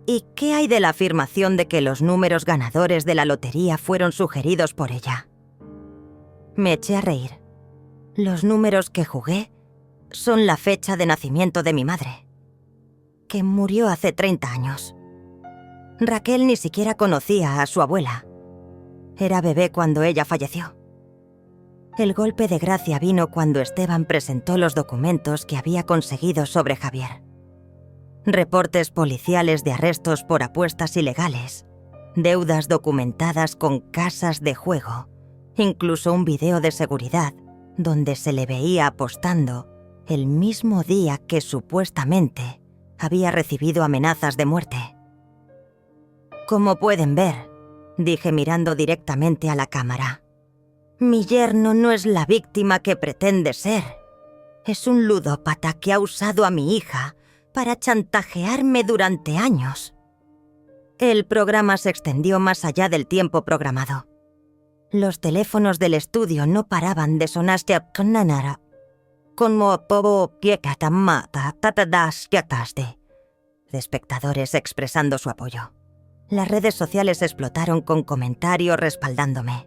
¿Y qué hay de la afirmación de que los números ganadores de la lotería fueron sugeridos por ella? Me eché a reír. Los números que jugué son la fecha de nacimiento de mi madre, que murió hace 30 años. Raquel ni siquiera conocía a su abuela. Era bebé cuando ella falleció. El golpe de gracia vino cuando Esteban presentó los documentos que había conseguido sobre Javier. Reportes policiales de arrestos por apuestas ilegales, deudas documentadas con casas de juego, incluso un video de seguridad donde se le veía apostando el mismo día que supuestamente había recibido amenazas de muerte. Como pueden ver, dije mirando directamente a la cámara, mi yerno no es la víctima que pretende ser. Es un ludópata que ha usado a mi hija para chantajearme durante años. El programa se extendió más allá del tiempo programado. Los teléfonos del estudio no paraban de sonar de espectadores expresando su apoyo. Las redes sociales explotaron con comentarios respaldándome.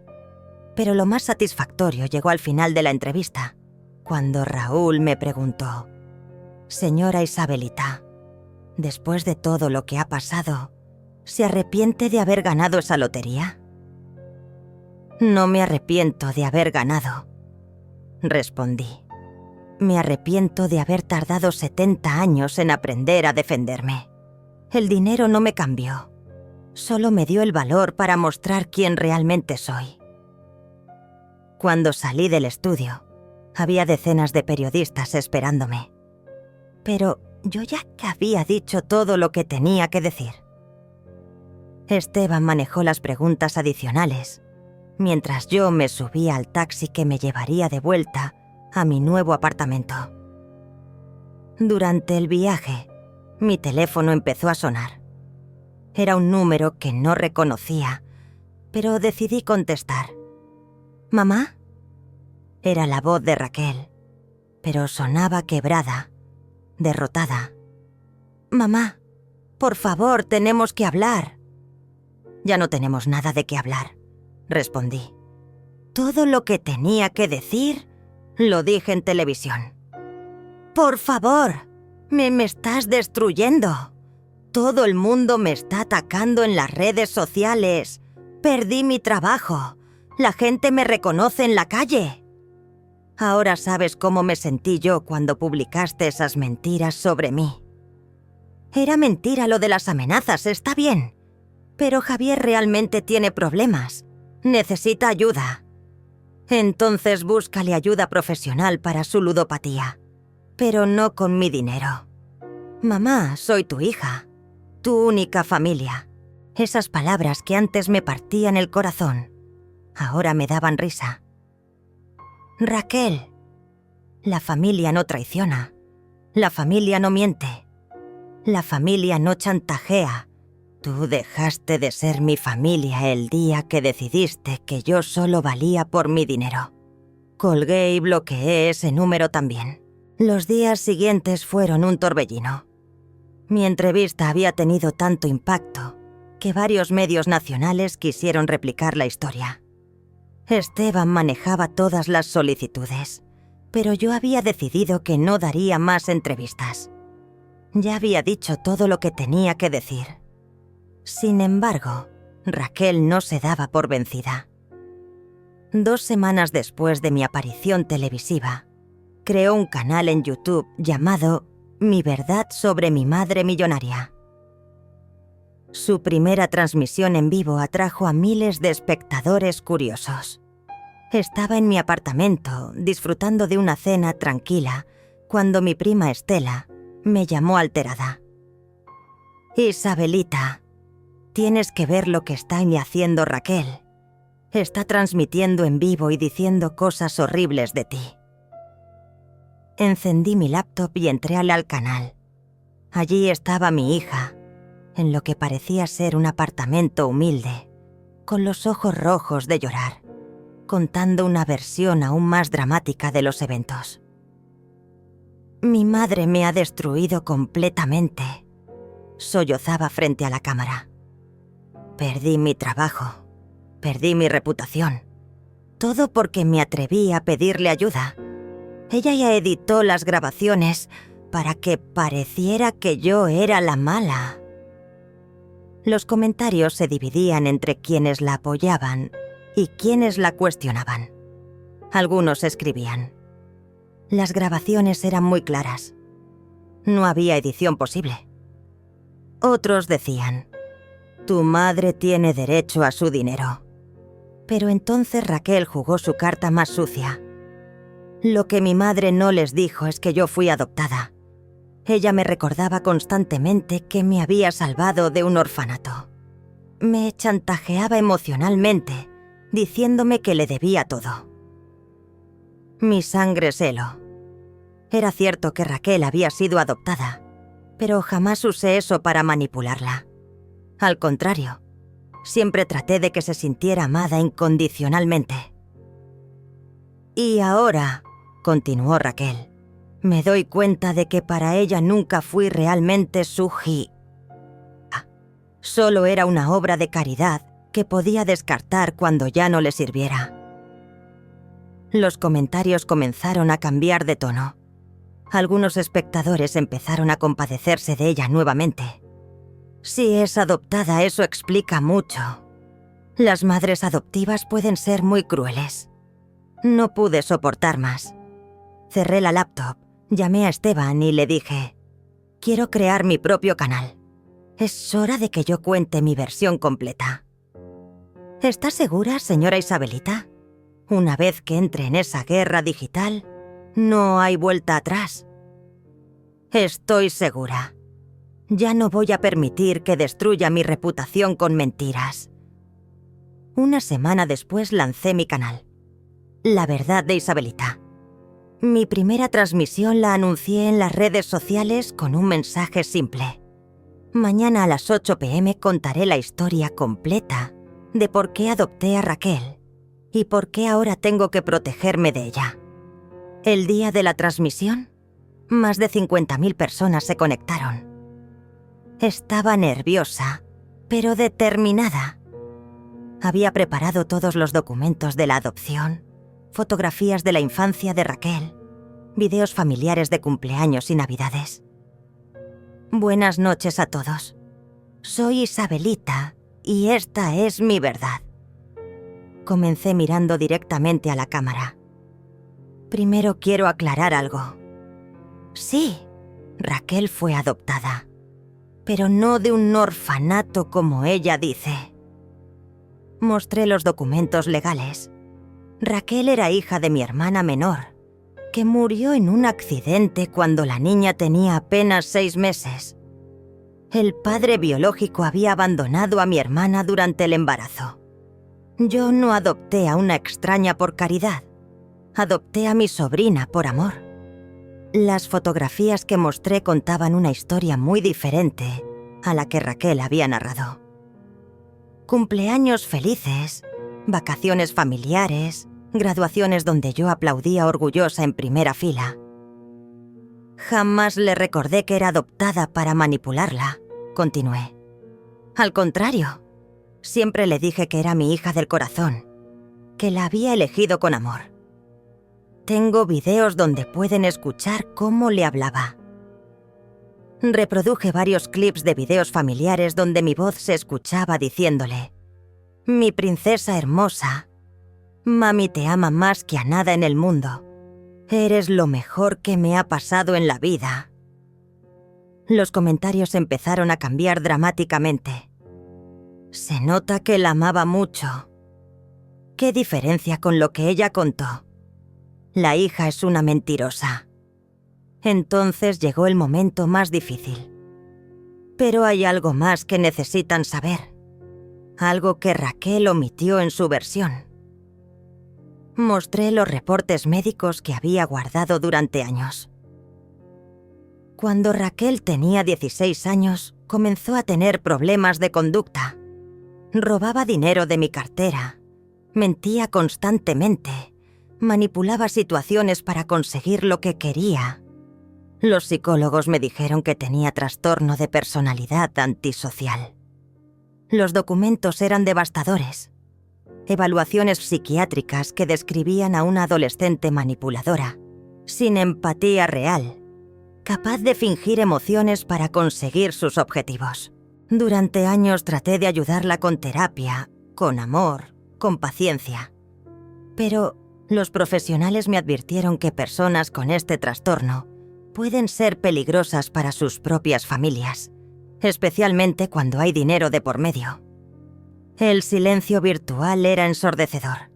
Pero lo más satisfactorio llegó al final de la entrevista, cuando Raúl me preguntó: «Señora Isabelita, después de todo lo que ha pasado, ¿se arrepiente de haber ganado esa lotería?» «No me arrepiento de haber ganado», respondí. «Me arrepiento de haber tardado 70 años en aprender a defenderme. El dinero no me cambió, solo me dio el valor para mostrar quién realmente soy». Cuando salí del estudio, había decenas de periodistas esperándome. Pero yo ya que había dicho todo lo que tenía que decir. Esteban manejó las preguntas adicionales, mientras yo me subía al taxi que me llevaría de vuelta a mi nuevo apartamento. Durante el viaje, mi teléfono empezó a sonar. Era un número que no reconocía, pero decidí contestar. «¿Mamá?» Era la voz de Raquel, pero sonaba quebrada, derrotada. «Mamá, por favor, tenemos que hablar». «Ya no tenemos nada de qué hablar», respondí. «Todo lo que tenía que decir, lo dije en televisión». «Por favor, me estás destruyendo. Todo el mundo me está atacando en las redes sociales. Perdí mi trabajo. La gente me reconoce en la calle». Ahora sabes cómo me sentí yo cuando publicaste esas mentiras sobre mí. Era mentira lo de las amenazas, está bien. Pero Javier realmente tiene problemas. Necesita ayuda. Entonces búscale ayuda profesional para su ludopatía. Pero no con mi dinero. Mamá, soy tu hija. Tu única familia. Esas palabras que antes me partían el corazón, ahora me daban risa. Raquel, la familia no traiciona. La familia no miente. La familia no chantajea. Tú dejaste de ser mi familia el día que decidiste que yo solo valía por mi dinero. Colgué y bloqueé ese número también. Los días siguientes fueron un torbellino. Mi entrevista había tenido tanto impacto que varios medios nacionales quisieron replicar la historia. Esteban manejaba todas las solicitudes, pero yo había decidido que no daría más entrevistas. Ya había dicho todo lo que tenía que decir. Sin embargo, Raquel no se daba por vencida. 2 semanas después de mi aparición televisiva, creó un canal en YouTube llamado Mi verdad sobre mi madre millonaria. Su primera transmisión en vivo atrajo a miles de espectadores curiosos. Estaba en mi apartamento, disfrutando de una cena tranquila, cuando mi prima Estela me llamó alterada. «Isabelita, tienes que ver lo que está haciendo Raquel. Está transmitiendo en vivo y diciendo cosas horribles de ti». Encendí mi laptop y entré al canal. Allí estaba mi hija, en lo que parecía ser un apartamento humilde, con los ojos rojos de llorar, contando una versión aún más dramática de los eventos. «Mi madre me ha destruido completamente», sollozaba frente a la cámara. «Perdí mi trabajo, perdí mi reputación, todo porque me atreví a pedirle ayuda. Ella ya editó las grabaciones para que pareciera que yo era la mala». Los comentarios se dividían entre quienes la apoyaban y quienes la cuestionaban. Algunos escribían: «Las grabaciones eran muy claras. No había edición posible». Otros decían: «Tu madre tiene derecho a su dinero». Pero entonces Raquel jugó su carta más sucia. «Lo que mi madre no les dijo es que yo fui adoptada. Ella me recordaba constantemente que me había salvado de un orfanato. Me chantajeaba emocionalmente, diciéndome que le debía todo». Mi sangre se heló. Era cierto que Raquel había sido adoptada, pero jamás usé eso para manipularla. Al contrario, siempre traté de que se sintiera amada incondicionalmente. «Y ahora», continuó Raquel, «me doy cuenta de que para ella nunca fui realmente su hija. Solo era una obra de caridad que podía descartar cuando ya no le sirviera». Los comentarios comenzaron a cambiar de tono. Algunos espectadores empezaron a compadecerse de ella nuevamente. «Si es adoptada, eso explica mucho. Las madres adoptivas pueden ser muy crueles». No pude soportar más. Cerré la laptop, llamé a Esteban y le dije: «Quiero crear mi propio canal. Es hora de que yo cuente mi versión completa». «¿Está segura, señora Isabelita? Una vez que entre en esa guerra digital, no hay vuelta atrás». «Estoy segura. Ya no voy a permitir que destruya mi reputación con mentiras». Una semana después lancé mi canal, La verdad de Isabelita. Mi primera transmisión la anuncié en las redes sociales con un mensaje simple: «Mañana a las 8 p.m. contaré la historia completa de por qué adopté a Raquel y por qué ahora tengo que protegerme de ella». El día de la transmisión, más de 50.000 personas se conectaron. Estaba nerviosa, pero determinada. Había preparado todos los documentos de la adopción, fotografías de la infancia de Raquel, videos familiares de cumpleaños y navidades. «Buenas noches a todos. Soy Isabelita y esta es mi verdad». Comencé mirando directamente a la cámara. «Primero quiero aclarar algo. Sí, Raquel fue adoptada, pero no de un orfanato como ella dice». Mostré los documentos legales. Raquel era hija de mi hermana menor, que murió en un accidente cuando la niña tenía apenas 6 meses. El padre biológico había abandonado a mi hermana durante el embarazo. Yo no adopté a una extraña por caridad. Adopté a mi sobrina por amor. Las fotografías que mostré contaban una historia muy diferente a la que Raquel había narrado. Cumpleaños felices, vacaciones familiares, graduaciones donde yo aplaudía orgullosa en primera fila. Jamás le recordé que era adoptada para manipularla, continué. Al contrario, siempre le dije que era mi hija del corazón, que la había elegido con amor. Tengo videos donde pueden escuchar cómo le hablaba. Reproduje varios clips de videos familiares donde mi voz se escuchaba diciéndole: «Mi princesa hermosa, mami te ama más que a nada en el mundo. Eres lo mejor que me ha pasado en la vida. Los comentarios empezaron a cambiar dramáticamente. Se nota que la amaba mucho. ¿Qué diferencia con lo que ella contó? La hija es una mentirosa. Entonces llegó el momento más difícil. Pero hay algo más que necesitan saber. Algo que Raquel omitió en su versión. Mostré los reportes médicos que había guardado durante años. Cuando Raquel tenía 16 años, comenzó a tener problemas de conducta. Robaba dinero de mi cartera, mentía constantemente, manipulaba situaciones para conseguir lo que quería. Los psicólogos me dijeron que tenía trastorno de personalidad antisocial. Los documentos eran devastadores. Evaluaciones psiquiátricas que describían a una adolescente manipuladora, sin empatía real, capaz de fingir emociones para conseguir sus objetivos. Durante años traté de ayudarla con terapia, con amor, con paciencia. Pero los profesionales me advirtieron que personas con este trastorno pueden ser peligrosas para sus propias familias, especialmente cuando hay dinero de por medio. El silencio virtual era ensordecedor.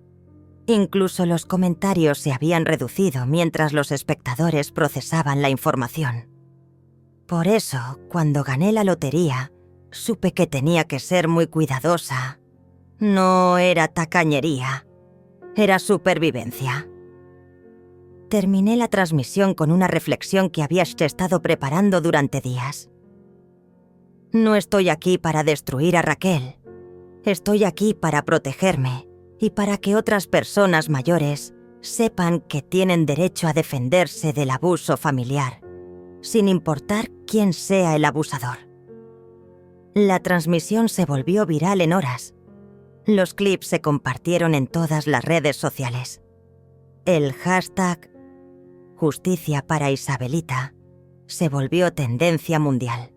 Incluso los comentarios se habían reducido mientras los espectadores procesaban la información. Por eso, cuando gané la lotería, supe que tenía que ser muy cuidadosa. No era tacañería, era supervivencia. Terminé la transmisión con una reflexión que había estado preparando durante días. No estoy aquí para destruir a Raquel. Estoy aquí para protegerme y para que otras personas mayores sepan que tienen derecho a defenderse del abuso familiar, sin importar quién sea el abusador. La transmisión se volvió viral en horas. Los clips se compartieron en todas las redes sociales. El hashtag Justicia para Isabelita se volvió tendencia mundial.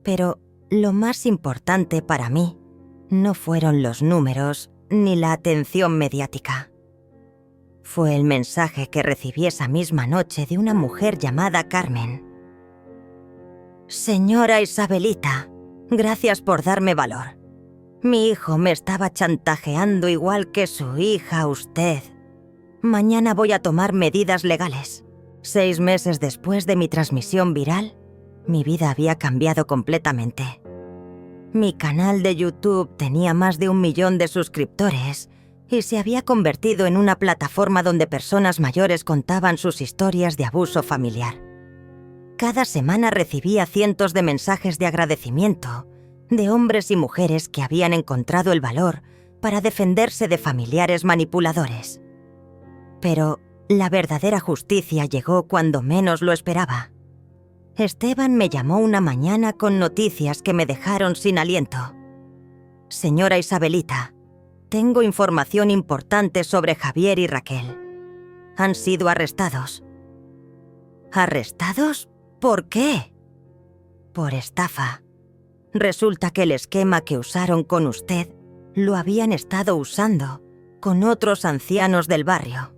Pero lo más importante para mí no fueron los números ni la atención mediática. Fue el mensaje que recibí esa misma noche de una mujer llamada Carmen. Señora Isabelita, gracias por darme valor. Mi hijo me estaba chantajeando igual que su hija usted. Mañana voy a tomar medidas legales. 6 meses después de mi transmisión viral, mi vida había cambiado completamente. Mi canal de YouTube tenía más de 1 millón de suscriptores y se había convertido en una plataforma donde personas mayores contaban sus historias de abuso familiar. Cada semana recibía cientos de mensajes de agradecimiento de hombres y mujeres que habían encontrado el valor para defenderse de familiares manipuladores. Pero la verdadera justicia llegó cuando menos lo esperaba. Esteban me llamó una mañana con noticias que me dejaron sin aliento. Señora Isabelita, tengo información importante sobre Javier y Raquel. Han sido arrestados. ¿Arrestados? ¿Por qué? Por estafa. Resulta que el esquema que usaron con usted lo habían estado usando con otros ancianos del barrio.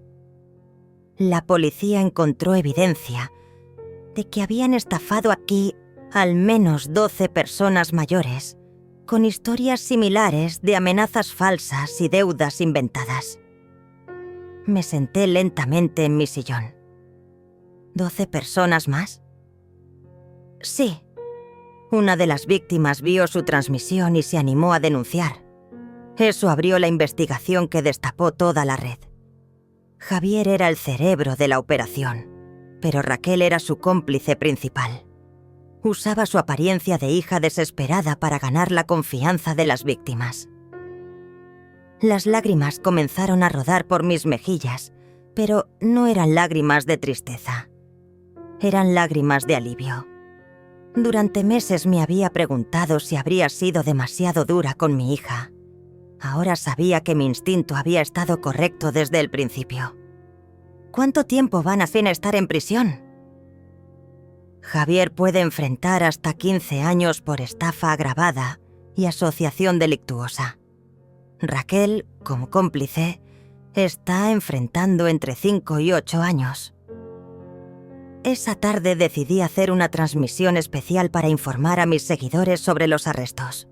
La policía encontró evidencia de que habían estafado aquí al menos 12 personas mayores, con historias similares de amenazas falsas y deudas inventadas. Me senté lentamente en mi sillón. ¿12 personas más? Sí. Una de las víctimas vio su transmisión y se animó a denunciar. Eso abrió la investigación que destapó toda la red. Javier era el cerebro de la operación, pero Raquel era su cómplice principal. Usaba su apariencia de hija desesperada para ganar la confianza de las víctimas. Las lágrimas comenzaron a rodar por mis mejillas, pero no eran lágrimas de tristeza. Eran lágrimas de alivio. Durante meses me había preguntado si habría sido demasiado dura con mi hija. Ahora sabía que mi instinto había estado correcto desde el principio. ¿Cuánto tiempo van a estar en prisión? Javier puede enfrentar hasta 15 años por estafa agravada y asociación delictuosa. Raquel, como cómplice, Está enfrentando entre 5 y 8 años. Esa tarde decidí hacer una transmisión especial para informar a mis seguidores sobre los arrestos.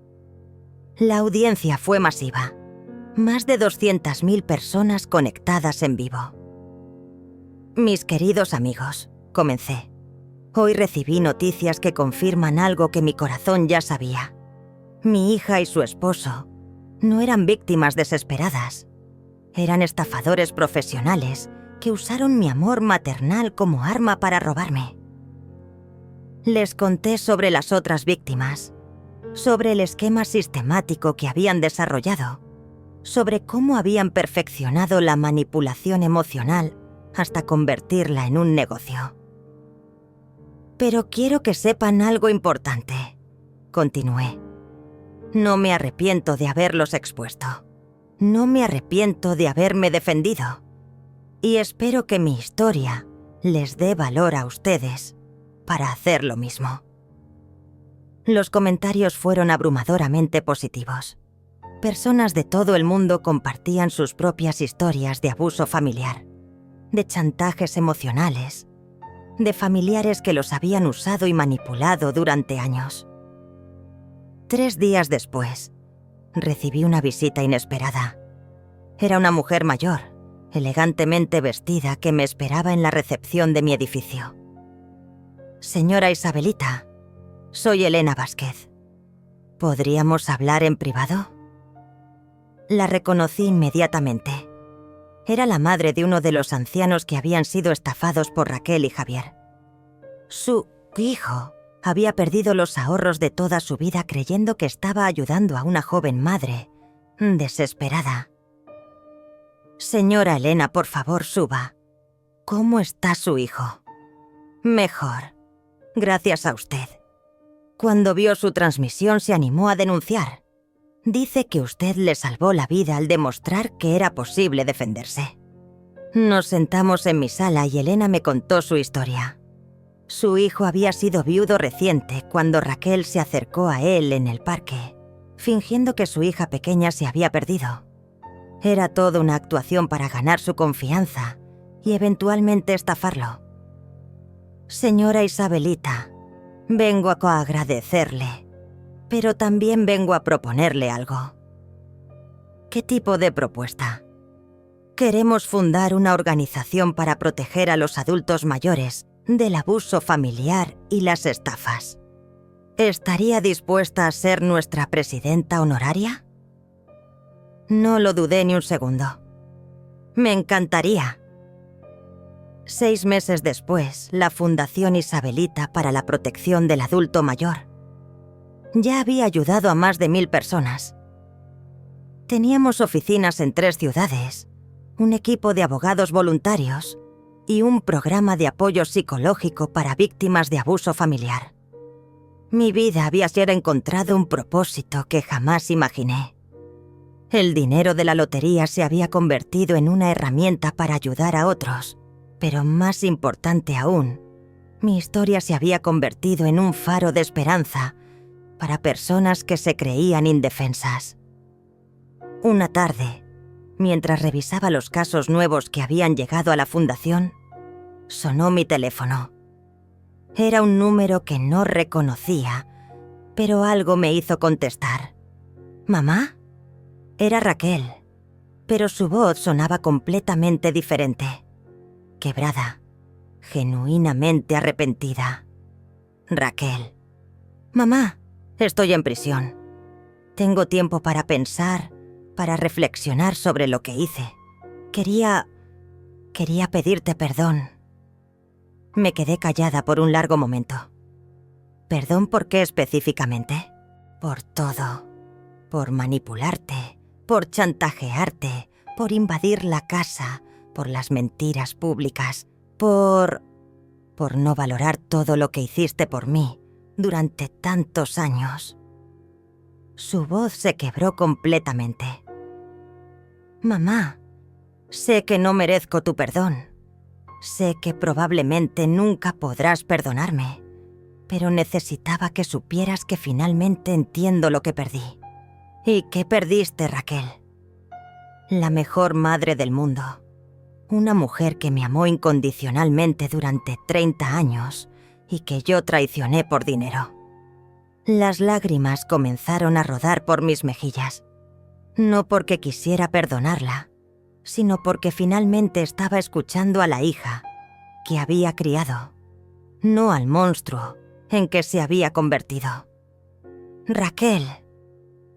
La audiencia fue masiva. Más de 200.000 personas conectadas en vivo. Mis queridos amigos, comencé. Hoy recibí noticias que confirman algo que mi corazón ya sabía. Mi hija y su esposo no eran víctimas desesperadas. Eran estafadores profesionales que usaron mi amor maternal como arma para robarme. Les conté sobre las otras víctimas, sobre el esquema sistemático que habían desarrollado, sobre cómo habían perfeccionado la manipulación emocional hasta convertirla en un negocio. Pero quiero que sepan algo importante, continué. No me arrepiento de haberlos expuesto. No me arrepiento de haberme defendido. Y espero que mi historia les dé valor a ustedes para hacer lo mismo. Los comentarios fueron abrumadoramente positivos. Personas de todo el mundo compartían sus propias historias de abuso familiar, de chantajes emocionales, de familiares que los habían usado y manipulado durante años. 3 días después, recibí una visita inesperada. Era una mujer mayor, elegantemente vestida, que me esperaba en la recepción de mi edificio. Señora Isabelita, soy Elena Vázquez. ¿Podríamos hablar en privado? La reconocí inmediatamente. Era la madre de uno de los ancianos que habían sido estafados por Raquel y Javier. Su hijo había perdido los ahorros de toda su vida creyendo que estaba ayudando a una joven madre desesperada. Señora Elena, por favor, suba. ¿Cómo está su hijo? Mejor. Gracias a usted. Cuando vio su transmisión se animó a denunciar. Dice que usted le salvó la vida al demostrar que era posible defenderse. Nos sentamos en mi sala y Elena me contó su historia. Su hijo había sido viudo reciente cuando Raquel se acercó a él en el parque, fingiendo que su hija pequeña se había perdido. Era toda una actuación para ganar su confianza y eventualmente estafarlo. Señora Isabelita, vengo a agradecerle, pero también vengo a proponerle algo. ¿Qué tipo de propuesta? Queremos fundar una organización para proteger a los adultos mayores del abuso familiar y las estafas. ¿Estaría dispuesta a ser nuestra presidenta honoraria? No lo dudé ni un segundo. Me encantaría. 6 meses después, la Fundación Isabelita para la Protección del Adulto Mayor ya había ayudado a más de 1000 personas. Teníamos oficinas en 3 ciudades, un equipo de abogados voluntarios y un programa de apoyo psicológico para víctimas de abuso familiar. Mi vida había encontrado un propósito que jamás imaginé. El dinero de la lotería se había convertido en una herramienta para ayudar a otros, pero más importante aún, mi historia se había convertido en un faro de esperanza para personas que se creían indefensas. Una tarde, mientras revisaba los casos nuevos que habían llegado a la fundación, sonó mi teléfono. Era un número que no reconocía, pero algo me hizo contestar. ¿Mamá? Era Raquel, pero su voz sonaba completamente diferente. Quebrada, genuinamente arrepentida. Raquel. Mamá, estoy en prisión. Tengo tiempo para pensar, para reflexionar sobre lo que hice. Quería pedirte perdón. Me quedé callada por un largo momento. ¿Perdón por qué específicamente? Por todo. Por manipularte, por chantajearte, por invadir la casa, por las mentiras públicas, por no valorar todo lo que hiciste por mí durante tantos años. Su voz se quebró completamente. Mamá, sé que no merezco tu perdón. Sé que probablemente nunca podrás perdonarme, pero necesitaba que supieras que finalmente entiendo lo que perdí. ¿Y qué perdiste, Raquel? la mejor madre del mundo. Una mujer que me amó incondicionalmente durante 30 años y que yo traicioné por dinero. Las lágrimas comenzaron a rodar por mis mejillas. No porque quisiera perdonarla, sino porque finalmente estaba escuchando a la hija que había criado, no al monstruo en que se había convertido. Raquel,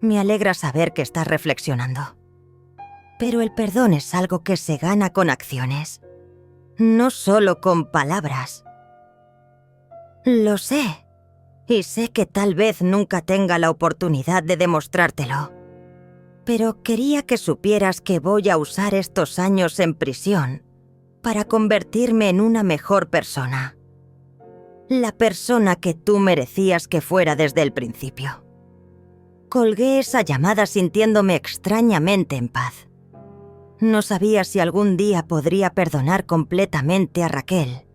me alegra saber que estás reflexionando. Pero el perdón es algo que se gana con acciones, no solo con palabras. Lo sé, y sé que tal vez nunca tenga la oportunidad de demostrártelo. Pero quería que supieras que voy a usar estos años en prisión para convertirme en una mejor persona. La persona que tú merecías que fuera desde el principio. Colgué esa llamada sintiéndome extrañamente en paz. No sabía si algún día podría perdonar completamente a Raquel,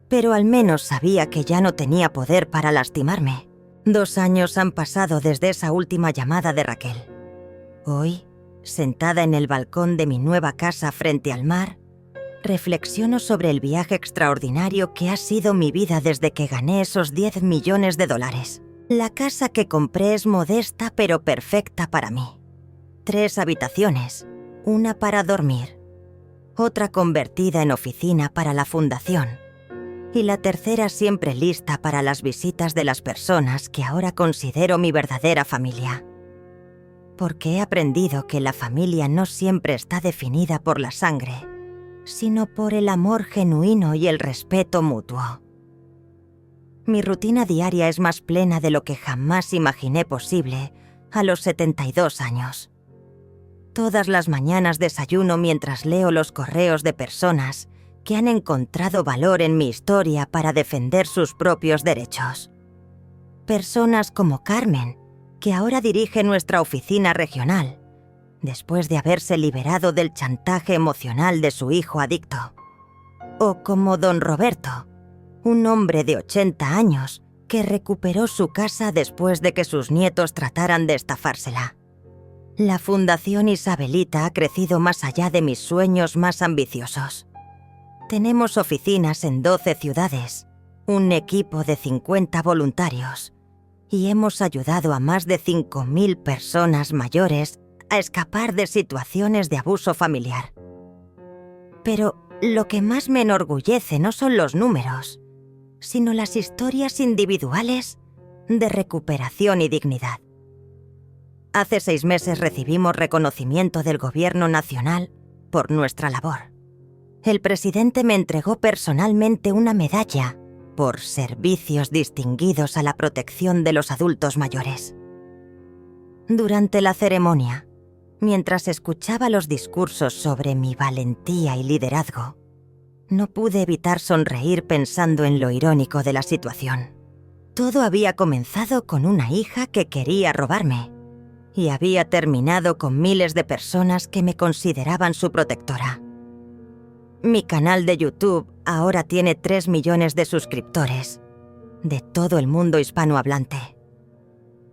pero al menos sabía que ya no tenía poder para lastimarme. 2 años han pasado desde esa última llamada de Raquel. Hoy, sentada en el balcón de mi nueva casa frente al mar, reflexiono sobre el viaje extraordinario que ha sido mi vida desde que gané esos $10 millones. La casa que compré es modesta pero perfecta para mí. 3 habitaciones, una para dormir, otra convertida en oficina para la fundación, y la tercera siempre lista para las visitas de las personas que ahora considero mi verdadera familia. Porque he aprendido que la familia no siempre está definida por la sangre, sino por el amor genuino y el respeto mutuo. Mi rutina diaria es más plena de lo que jamás imaginé posible a los 72 años. Todas las mañanas desayuno mientras leo los correos de personas que han encontrado valor en mi historia para defender sus propios derechos. Personas como Carmen, que ahora dirige nuestra oficina regional, después de haberse liberado del chantaje emocional de su hijo adicto. O como don Roberto, un hombre de 80 años que recuperó su casa después de que sus nietos trataran de estafársela. La Fundación Isabelita ha crecido más allá de mis sueños más ambiciosos. Tenemos oficinas en 12 ciudades, un equipo de 50 voluntarios, y hemos ayudado a más de 5.000 personas mayores a escapar de situaciones de abuso familiar. Pero lo que más me enorgullece no son los números, sino las historias individuales de recuperación y dignidad. Hace 6 meses recibimos reconocimiento del Gobierno Nacional por nuestra labor. El presidente me entregó personalmente una medalla por servicios distinguidos a la protección de los adultos mayores. Durante la ceremonia, mientras escuchaba los discursos sobre mi valentía y liderazgo, no pude evitar sonreír pensando en lo irónico de la situación. Todo había comenzado con una hija que quería robarme y había terminado con miles de personas que me consideraban su protectora. Mi canal de YouTube ahora tiene 3 millones de suscriptores, de todo el mundo hispanohablante.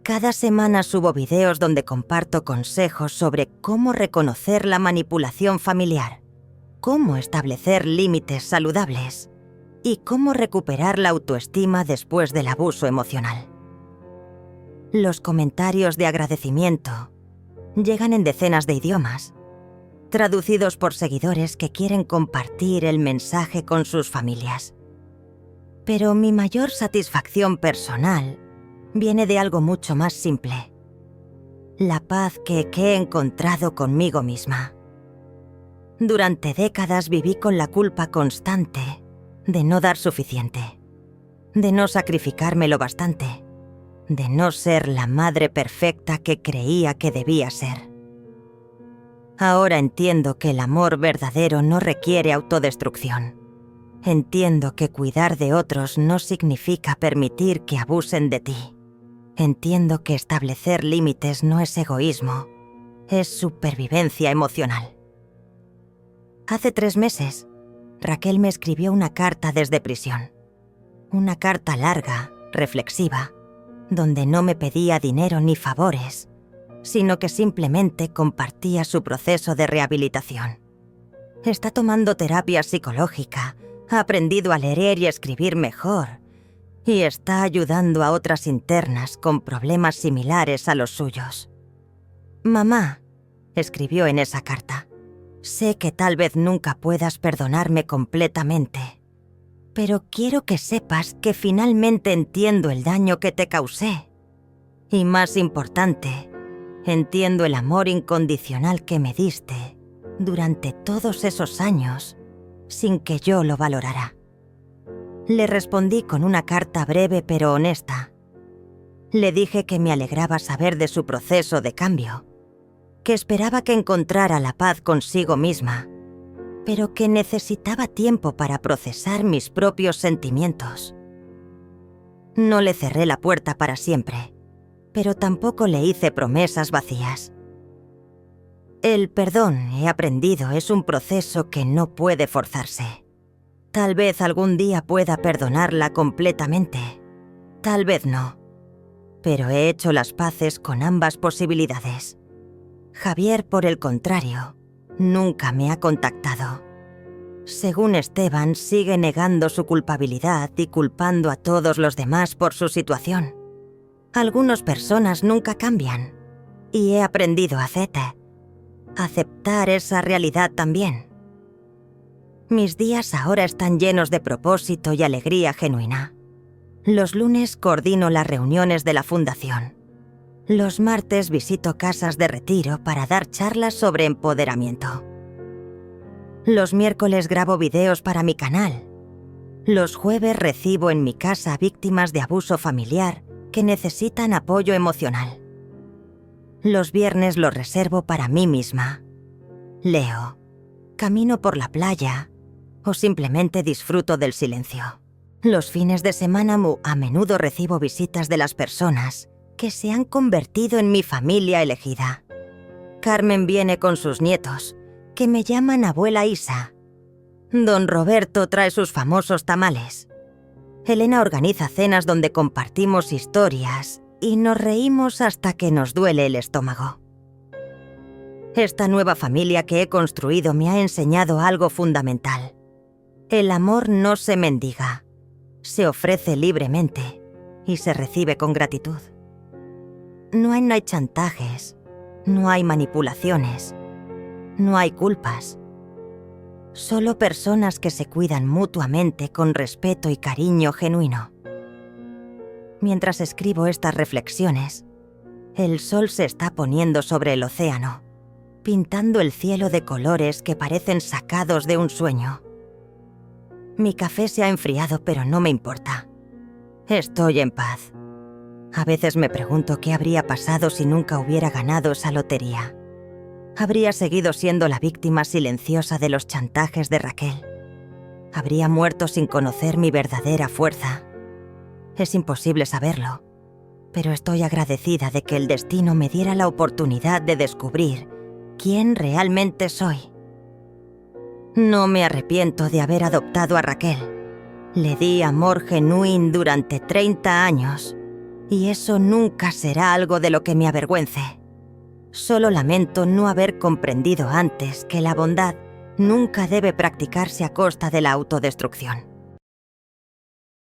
Cada semana subo videos donde comparto consejos sobre cómo reconocer la manipulación familiar, cómo establecer límites saludables y cómo recuperar la autoestima después del abuso emocional. Los comentarios de agradecimiento llegan en decenas de idiomas, traducidos por seguidores que quieren compartir el mensaje con sus familias. Pero mi mayor satisfacción personal viene de algo mucho más simple: la paz que he encontrado conmigo misma. Durante décadas viví con la culpa constante de no dar suficiente, de no sacrificarme lo bastante, de no ser la madre perfecta que creía que debía ser. Ahora entiendo que el amor verdadero no requiere autodestrucción. Entiendo que cuidar de otros no significa permitir que abusen de ti. Entiendo que establecer límites no es egoísmo, es supervivencia emocional. Hace 3 meses, Raquel me escribió una carta desde prisión. Una carta larga, reflexiva, donde no me pedía dinero ni favores, sino que simplemente compartía su proceso de rehabilitación. Está tomando terapia psicológica, ha aprendido a leer y escribir mejor, y está ayudando a otras internas con problemas similares a los suyos. «Mamá», escribió en esa carta, «sé que tal vez nunca puedas perdonarme completamente, pero quiero que sepas que finalmente entiendo el daño que te causé. Y más importante, entiendo el amor incondicional que me diste durante todos esos años sin que yo lo valorara». Le respondí con una carta breve pero honesta. Le dije que me alegraba saber de su proceso de cambio, que esperaba que encontrara la paz consigo misma, pero que necesitaba tiempo para procesar mis propios sentimientos. No le cerré la puerta para siempre, pero tampoco le hice promesas vacías. El perdón, he aprendido, es un proceso que no puede forzarse. Tal vez algún día pueda perdonarla completamente, tal vez no, pero he hecho las paces con ambas posibilidades. Javier, por el contrario, nunca me ha contactado. Según Esteban, sigue negando su culpabilidad y culpando a todos los demás por su situación. Algunas personas nunca cambian, y he aprendido a aceptar esa realidad también. Mis días ahora están llenos de propósito y alegría genuina. Los lunes coordino las reuniones de la fundación. Los martes visito casas de retiro para dar charlas sobre empoderamiento. Los miércoles grabo videos para mi canal. Los jueves recibo en mi casa víctimas de abuso familiar que necesitan apoyo emocional. Los viernes los reservo para mí misma. Leo, camino por la playa o simplemente disfruto del silencio. Los fines de semana a menudo recibo visitas de las personas que se han convertido en mi familia elegida. Carmen viene con sus nietos, que me llaman abuela Isa. Don Roberto trae sus famosos tamales. Elena organiza cenas donde compartimos historias y nos reímos hasta que nos duele el estómago. Esta nueva familia que he construido me ha enseñado algo fundamental. El amor no se mendiga, se ofrece libremente y se recibe con gratitud. No hay chantajes, no hay manipulaciones, no hay culpas. Solo personas que se cuidan mutuamente con respeto y cariño genuino. Mientras escribo estas reflexiones, el sol se está poniendo sobre el océano, pintando el cielo de colores que parecen sacados de un sueño. Mi café se ha enfriado, pero no me importa. Estoy en paz. A veces me pregunto qué habría pasado si nunca hubiera ganado esa lotería. Habría seguido siendo la víctima silenciosa de los chantajes de Raquel. Habría muerto sin conocer mi verdadera fuerza. Es imposible saberlo, pero estoy agradecida de que el destino me diera la oportunidad de descubrir quién realmente soy. No me arrepiento de haber adoptado a Raquel. Le di amor genuino durante 30 años, y eso nunca será algo de lo que me avergüence. Solo lamento no haber comprendido antes que la bondad nunca debe practicarse a costa de la autodestrucción.